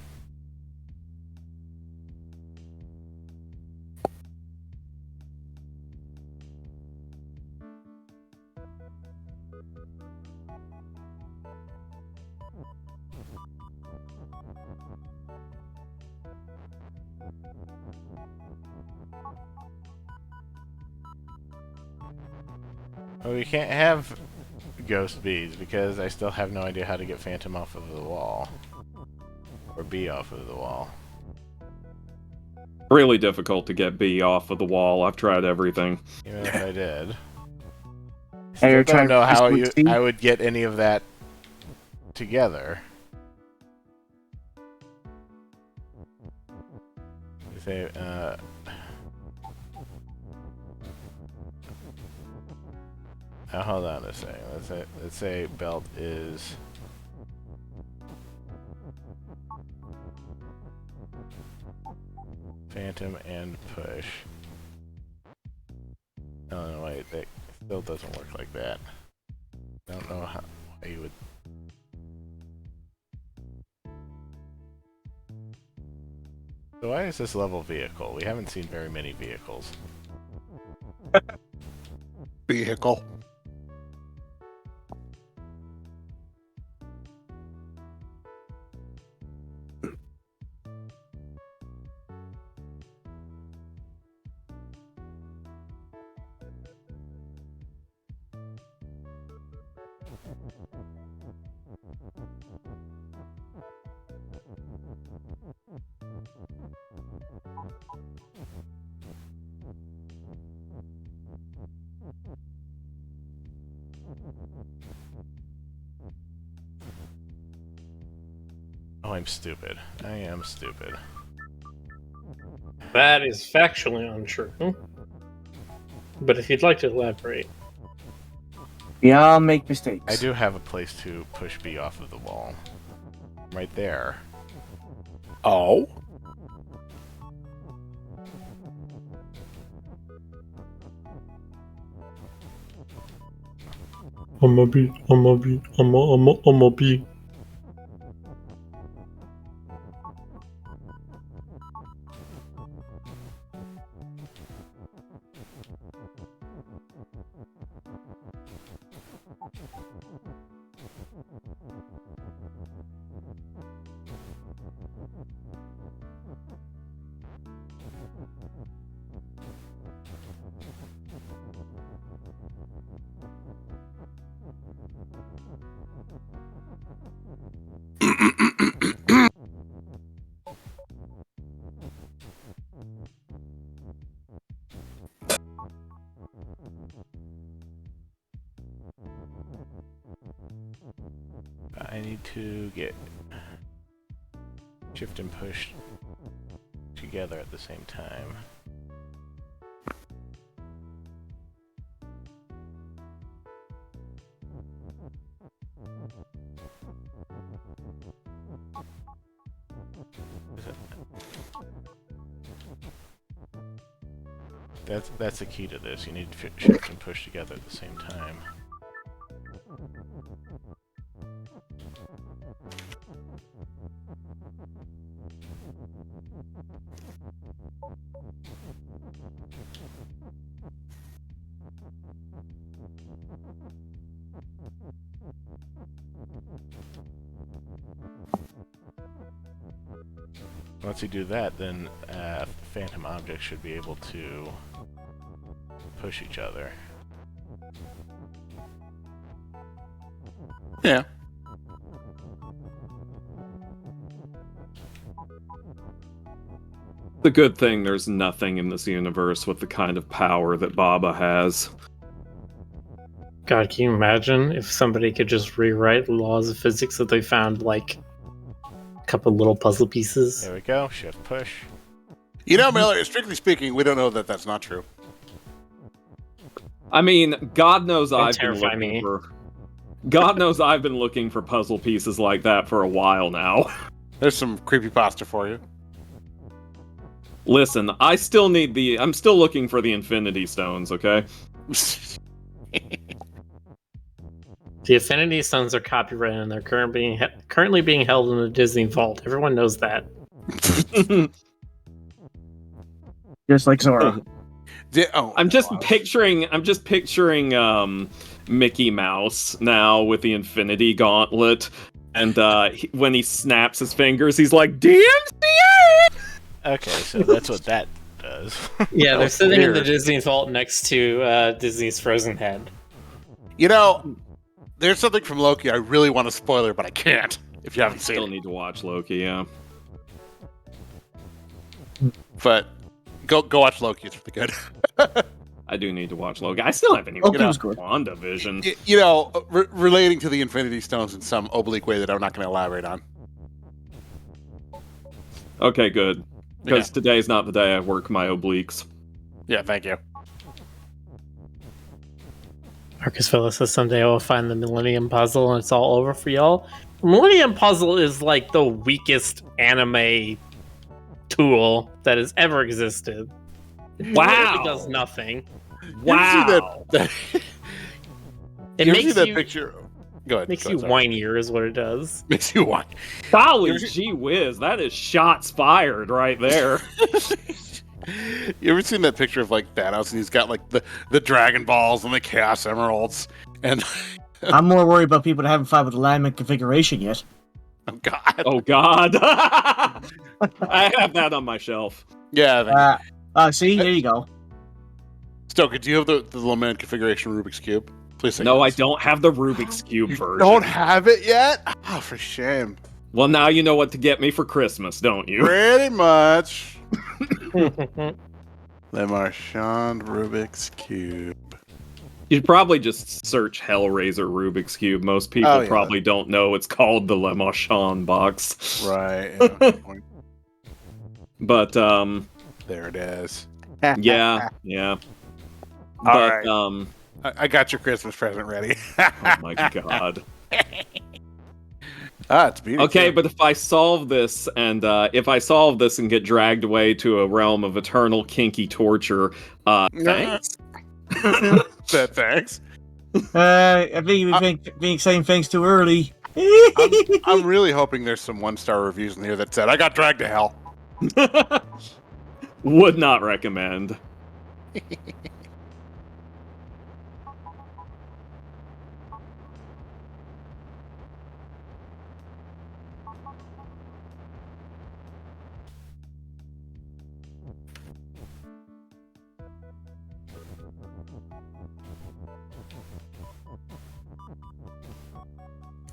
well, we can't have ghost bees because I still have no idea how to get phantom off of the wall. Or B off of the wall. Really difficult to get B off of the wall. I've tried everything. Even if I did. Hey, you're Still don't trying know to how replace C? I would get any of that together. You say, now hold on a second. Let's say belt is phantom and push. Oh no, wait, that still doesn't work like that. I don't know how you would. So why is this level vehicle? We haven't seen very many vehicles. Vehicle. Oh, I'm stupid. I am stupid. That is factually untrue. But if you'd like to elaborate. We all make mistakes. I do have a place to push B off of the wall. Right there. Oh? I'm a B. I need to get shift and push together at the same time. That's the key to this. You need shift and push together at the same time. Once you do that, then phantom objects should be able to push each other. Yeah. The good thing there's nothing in this universe with the kind of power that Baba has. God, can you imagine if somebody could just rewrite the laws of physics that they found, like, a couple little puzzle pieces? There we go. Shift push. You know, Miller, strictly speaking, we don't know that that's not true. I mean, God knows Don't I've been terrify looking me. for. God knows I've been looking for puzzle pieces like that for a while now. There's some creepypasta for you. Listen, I still need the. I'm still looking for the Infinity Stones. Okay. The Infinity Stones are copyrighted and they're currently being held in the Disney Vault. Everyone knows that. Just like Zora. I'm just picturing Mickey Mouse now with the Infinity Gauntlet, and when he snaps his fingers, he's like, DMCA! Okay, so that's what that does. Yeah, they're was sitting in the weird. Disney Vault next to Disney's Frozen Head. You know, there's something from Loki I really want to spoiler, but I can't. If you haven't seen Still it, need to watch Loki, yeah. but go watch Loki. It's really good. I do need to watch Loki. I still haven't even Loki watched was good. WandaVision. You know, relating to the Infinity Stones in some oblique way that I'm not going to elaborate on. Okay, good. Because today's not the day I work my obliques. Yeah, thank you. Marcus Phillips says someday I will find the Millennium Puzzle and it's all over for y'all. Millennium Puzzle is like the weakest anime tool that has ever existed. It literally does nothing. Wow! It You ever makes see that you picture? Go ahead. makes go you ahead, sorry. whinier is what it does. Makes you whine. Golly gee whiz, that is shots fired right there. You ever seen that picture of like Thanos and he's got like the Dragon Balls and the Chaos Emeralds and I'm more worried about people that haven't filed with alignment configuration yet. oh god. Oh god. I have that on my shelf. Yeah, See, there you go. Stoker, do you have the lament configuration Rubik's Cube? Please say No, I yes. don't have the Rubik's Cube version. Don't have it yet? Oh, for shame. Well, now you know what to get me for Christmas, don't you? Pretty much. Le Marchand Rubik's Cube. You should probably just search Hellraiser Rubik's Cube. Most people Oh, yeah. probably don't know it's called the Le Marchand box. Right. Yeah, good point. But, There it is. yeah. All But, right. I got your Christmas present ready. oh my god. It's beautiful. Okay, but if I solve this and get dragged away to a realm of eternal kinky torture, thanks. Thanks. I think you've been being saying things too early. I'm really hoping there's some 1-star reviews in here that said I got dragged to hell. Would not recommend.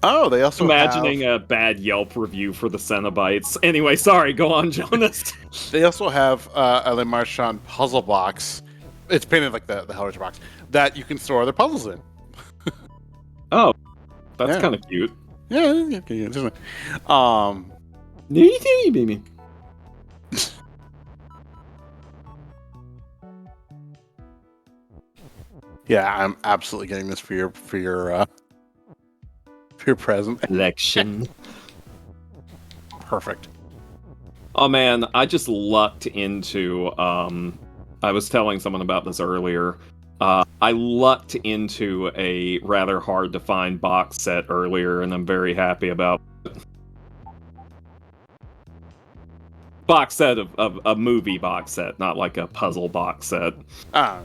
Oh, they also Imagining have, a bad Yelp review for the Cenobites. Anyway, sorry, go on, Jonas. they also have a Le Marchand puzzle box. It's painted like the Hellraiser box that you can store other puzzles in. Oh, that's Yeah. kind of cute. Yeah, isn't it? Baby. Yeah, I'm absolutely getting this for your present. Collection. Perfect. Oh man, I just lucked into I was telling someone about this earlier. I lucked into a rather hard to find box set earlier, and I'm very happy about it. Box set of a movie box set, not like a puzzle box set. Oh.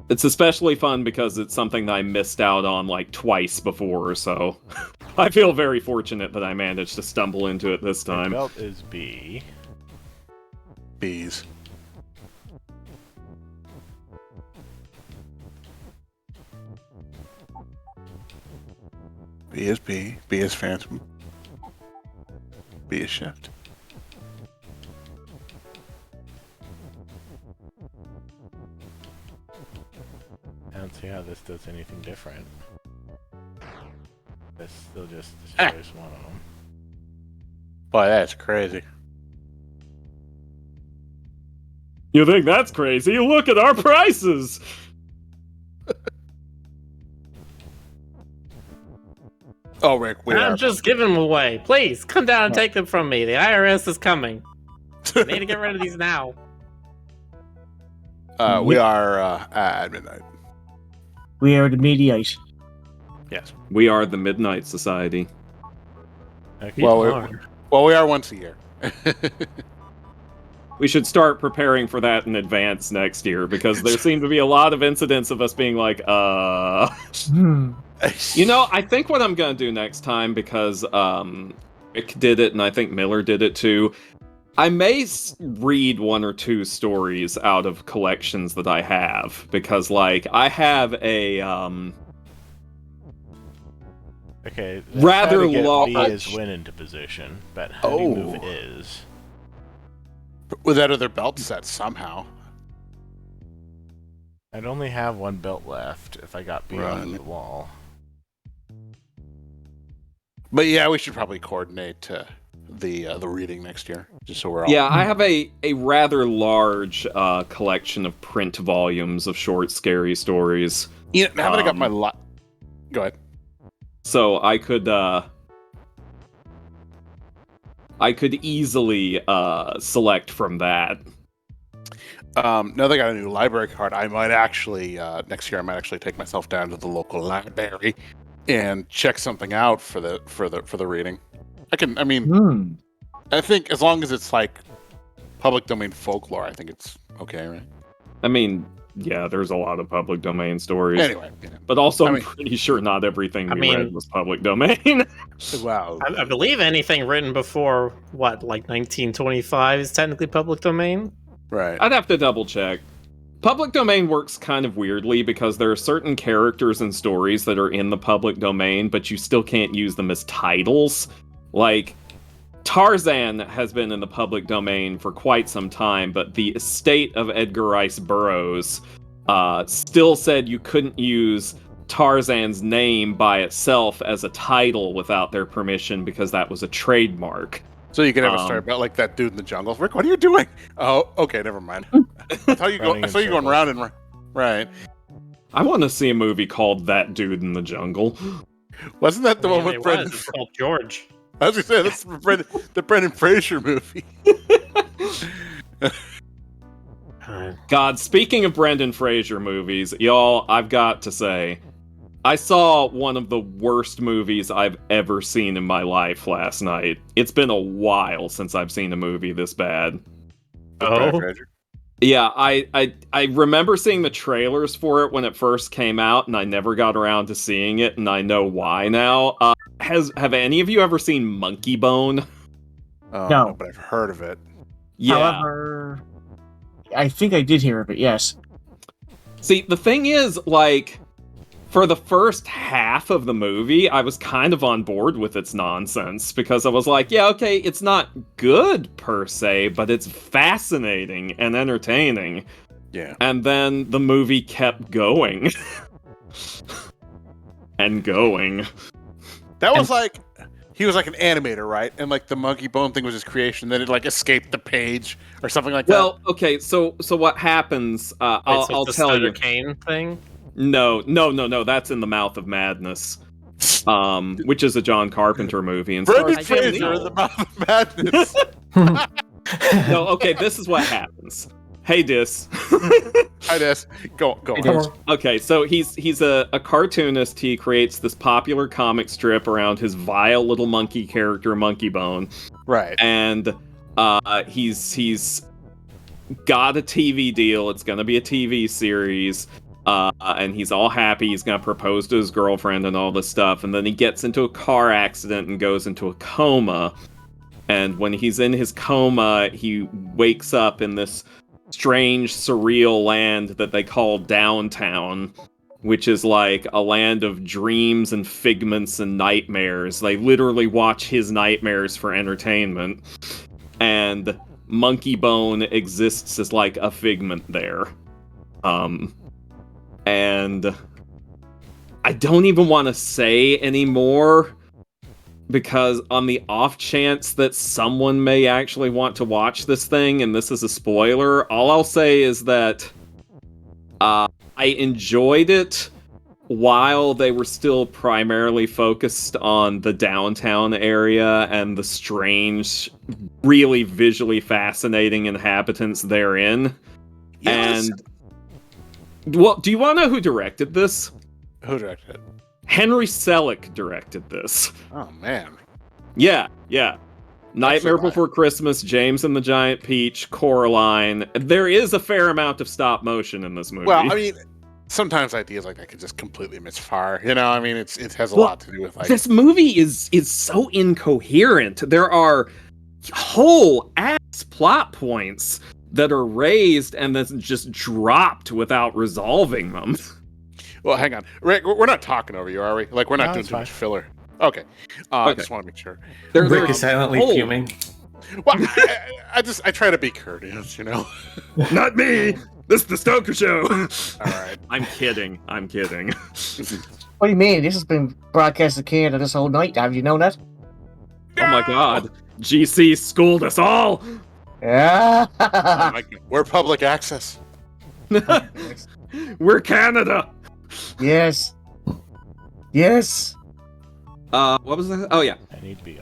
It's especially fun because it's something that I missed out on like twice before, so I feel very fortunate that I managed to stumble into it this The time. belt is B. Bees. B is B. B is Phantom. B is Shift. I don't see how this does anything different. This still just destroys one of them. Boy, that's crazy. You think that's crazy? Look at our prices! Oh, Rick, we I'm are. just giving them away. Please, come down and take them from me. The IRS is coming. I need to get rid of these now. We are at midnight. We are the mediate. Yes. We are the Midnight Society. Okay. Well, we are once a year. We should start preparing for that in advance next year, because there seem to be a lot of incidents of us being like, You know, I think what I'm gonna do next time, because Rick did it and I think Miller did it too, I may read one or two stories out of collections that I have, because like I have a Okay. rather try to get large- B is win into position, but how do you move is? With that other belt set somehow. I'd only have one belt left if I got B on Run. the wall. But yeah, we should probably coordinate the reading next year, just so we're all. Yeah, I have a rather large collection of print volumes of short, scary stories. You know, now that I got my lot. Go ahead. So I could easily select from that. Now that I got a new library card, I might actually next year I might actually take myself down to the local library and check something out for the reading. I mean, I think as long as it's like public domain folklore, I think it's okay, right? I mean, yeah, there's a lot of public domain stories. Anyway, yeah. But also, I I'm mean- pretty sure not everything we mean- read was public domain. Wow. I believe anything written before, what, like 1925 is technically public domain? Right. I'd have to double check. public domain works kind of weirdly because there are certain characters and stories that are in the public domain, but you still can't use them as titles. Like, Tarzan has been in the public domain for quite some time, but the estate of Edgar Rice Burroughs still said you couldn't use Tarzan's name by itself as a title without their permission because that was a trademark. So you can have a story about like that dude in the jungle. Rick, what are you doing? Oh, okay, never mind. I saw you going round and right. I want to see a movie called That Dude in the Jungle. Wasn't that the one with Brendan? It's called George. I was gonna say that's the Brendan Fraser movie. God, speaking of Brendan Fraser movies, y'all, I've got to say, I saw one of the worst movies I've ever seen in my life last night. It's been a while since I've seen a movie this bad. Oh? Yeah, I remember seeing the trailers for it when it first came out, and I never got around to seeing it, and I know why now. Have any of you ever seen Monkey Bone? No, but I've heard of it. Yeah. However, I think I did hear of it, yes. See, the thing is, like, for the first half of the movie, I was kind of on board with its nonsense, because I was like, yeah, okay, it's not good per se, but it's fascinating and entertaining. Yeah. And then the movie kept going. and going. That was like, he was like an animator, right? And like the Monkey Bone thing was his creation, then it like escaped the page or something like that. Well, okay, so what happens, I'll tell you. Kane thing? No, that's in the Mouth of Madness, which is a John Carpenter movie. And Brendan Fraser in the Mouth of Madness. No, okay, this is what happens. Hey, Dis. Hi, Dis. Go Hey, on. Dis. Okay, so he's a cartoonist. He creates this popular comic strip around his vile little monkey character, Monkey Bone. Right. And he's got a TV deal. It's gonna be a TV series. And he's all happy. He's gonna propose to his girlfriend and all this stuff. And then he gets into a car accident and goes into a coma. And when he's in his coma, he wakes up in this strange, surreal land that they call Downtown, which is like a land of dreams and figments and nightmares. They literally watch his nightmares for entertainment. And Monkey Bone exists as like a figment there. And I don't even want to say anymore, because on the off chance that someone may actually want to watch this thing, and this is a spoiler, all I'll say is that I enjoyed it while they were still primarily focused on the downtown area and the strange, really visually fascinating inhabitants therein. Yes. And well, do you want to know who directed this? Who directed it? Henry Selick directed this. Oh man. Yeah. Nightmare Actually, Before Christmas, James and the Giant Peach, Coraline. There is a fair amount of stop motion in this movie. Well, I mean, sometimes ideas like that can just completely misfire. You know, I mean, it has a lot to do with like this movie is so incoherent. There are whole ass plot points that are raised and then just dropped without resolving them. Well, hang on, Rick. We're not talking over you, are we? Like, we're not No, doing it's too fine. much filler. Okay. I just want to make sure. Rick is silently fuming. Well, I try to be courteous, you know. Not me. This is the Stoker Show. All right. I'm kidding. What do you mean? This has been broadcast to Canada this whole night. Have you known that? Oh my God. GC schooled us all. Yeah. We're public access. We're Canada. Yes. What was that? Oh yeah. I need to be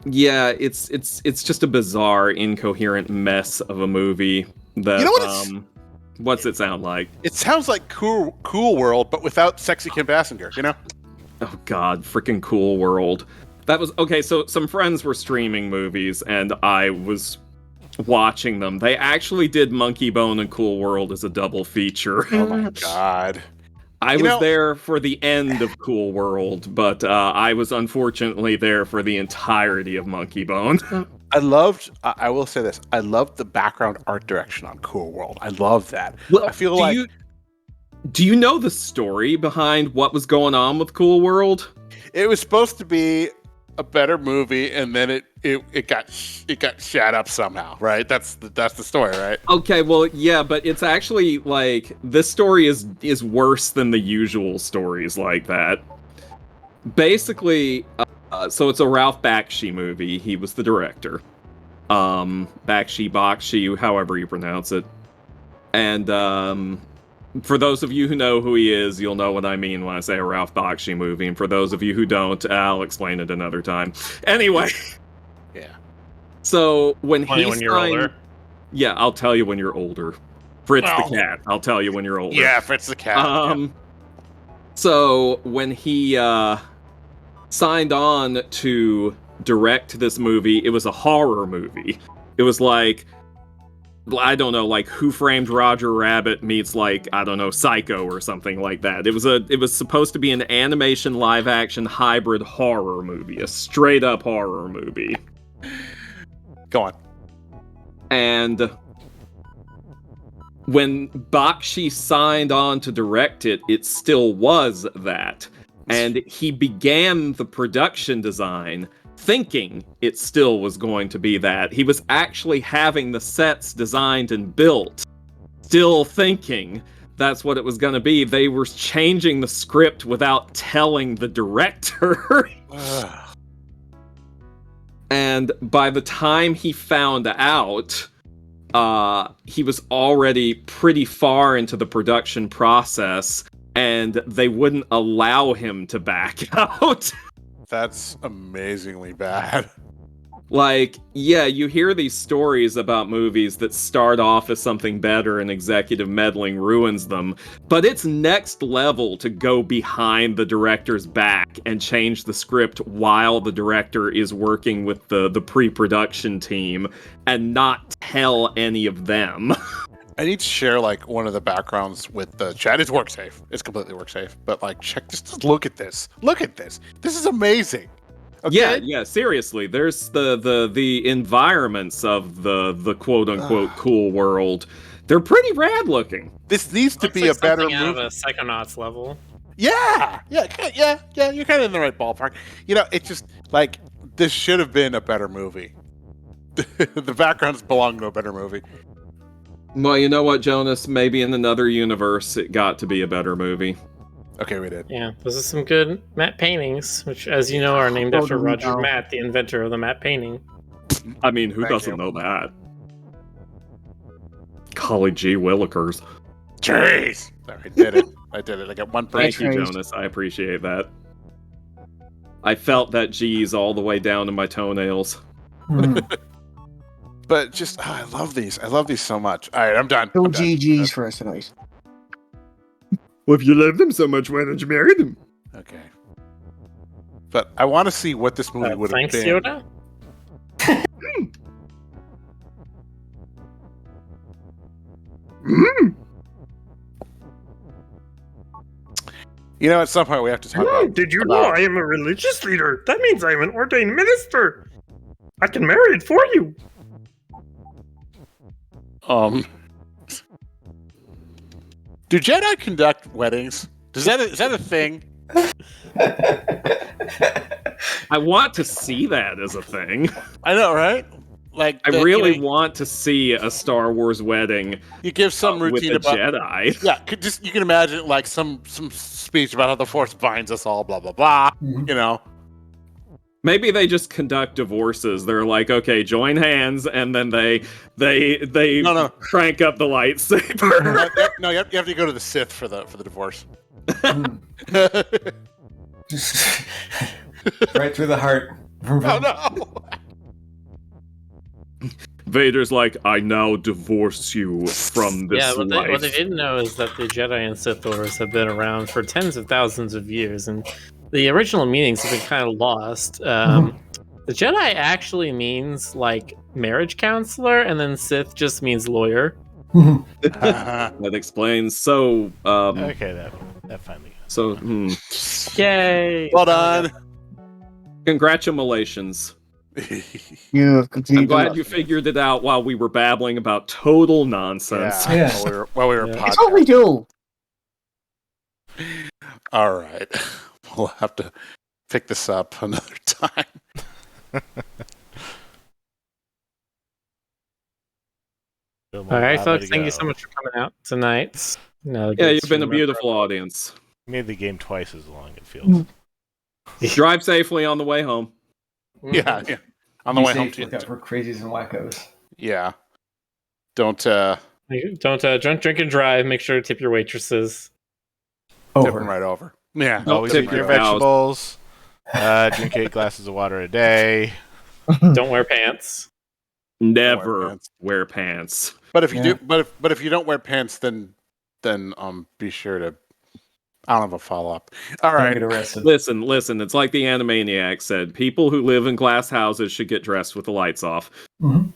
Yeah, it's just a bizarre, incoherent mess of a movie that You know what what's it sound like? It sounds like Cool World, but without Sexy Kim Basinger, you know? Oh God, freaking Cool World. That was okay, so some friends were streaming movies and I was watching them. They actually did Monkey Bone and Cool World as a double feature. Oh my God. I was there for the end of Cool World, but I was unfortunately there for the entirety of Monkey Bone. I will say this. I loved the background art direction on Cool World. I love that. Well, I feel like do you know the story behind what was going on with Cool World? it was supposed to be a better movie, and then it got shat up somehow. Right? That's the story, right? Okay, well, yeah, but it's actually like this story is worse than the usual stories like that. Basically, so it's a Ralph Bakshi movie. He was the director. Bakshi, however you pronounce it. And for those of you who know who he is, you'll know what I mean when I say a Ralph Bakshi movie. And for those of you who don't, I'll explain it another time. Anyway. Yeah. So when he When you're older. Yeah, I'll tell you when you're older. Fritz Oh. the cat. I'll tell you when you're older. Yeah, Fritz the cat. So when he signed on to direct this movie, it was a horror movie. It was like, I don't know, like Who Framed Roger Rabbit meets like, I don't know, Psycho or something like that. It was supposed to be an animation live action hybrid horror movie, a straight up horror movie. Go on. And when Bakshi signed on to direct it, it still was that. And he began the production design thinking it still was going to be that. He was actually having the sets designed and built, still thinking that's what it was going to be. They were changing the script without telling the director. And by the time he found out, he was already pretty far into the production process, and they wouldn't allow him to back out. That's amazingly bad. Like, yeah, you hear these stories about movies that start off as something better and executive meddling ruins them, but it's next level to go behind the director's back and change the script while the director is working with the pre-production team and not tell any of them. I need to share like one of the backgrounds with the chat. It's work safe. It's completely work safe. But like, just look at this. Look at this. This is amazing. Okay? Yeah, seriously. There's the environments of the quote unquote cool world. They're pretty rad looking. This needs to Looks be like a better something out movie. of a Psychonauts level. Yeah. You're kind of in the right ballpark. You know, it's just like this should have been a better movie. The backgrounds belong to a better movie. Well, you know what, Jonas? Maybe in another universe, it got to be a better movie. Okay, we did. Yeah, those are some good matte paintings, which, as you know, are named after Roger Matt, the inventor of the matte painting. I mean, who Thank doesn't you. know that? Golly gee willikers. Jeez. I did it. I got one Thank point. you, Jonas. I appreciate that. I felt that G's all the way down to my toenails. But just, I love these. I love these so much. All right, I'm done. Two I'm done. GGs for us tonight. Well, if you love them so much, why don't you marry them? Okay. But I want to see what this movie would have Thanks, been. Yoda. You know, at some point we have to talk about. Did you know I am a religious leader? That means I am an ordained minister. I can marry it for you. Do Jedi conduct weddings? Is that a thing? I want to see that as a thing. I know, right? Like, I really want to see a Star Wars wedding you give some with routine a about. Jedi. Yeah, you can imagine like some speech about how the Force binds us all, blah blah blah. You know. Maybe they just conduct divorces. They're like, okay, join hands, and then they No. crank up the lightsaber. No, you have to go to the Sith for the divorce. Right through the heart. Oh no. Vader's like, I now divorce you from this Yeah, life. what they didn't know is that the Jedi and Sith orders have been around for tens of thousands of years, and the original meanings have been kind of lost. The Jedi actually means like marriage counselor, and then Sith just means lawyer. That explains. So, Okay, that finally. so, Yay! Well done. congratulations. You have completed I'm glad the you look. figured it out while we were babbling about total nonsense. Yeah. Yeah. While we were Yeah. That's what we podcasting. do. All right. We'll have to pick this up another time. All right, folks. Thank you so much for coming out tonight. Yeah, you've been a beautiful audience. Made the game twice as long, it feels. Drive safely on the way home. Yeah. On the Be way home safe, to look out for crazies and wackos. Yeah. Don't Don't drink and drive. Make sure to tip your waitresses. tip Over. them right over. Yeah. Don't Always tip eat your your cows. vegetables. Drink 8 glasses of water a day. Don't wear pants. Never pants. wear pants. But if you Yeah. do, but if you don't wear pants, then be sure to. I don't have a follow up. All Don't right. get arrested. Listen, it's like the Animaniac said. People who live in glass houses should get dressed with the lights off. Mhm.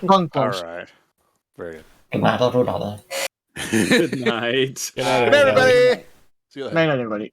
Tongue All close. right. Very good. Good night, everybody. Good night. Good night, Good night, everybody. See you later. Night, night, everybody.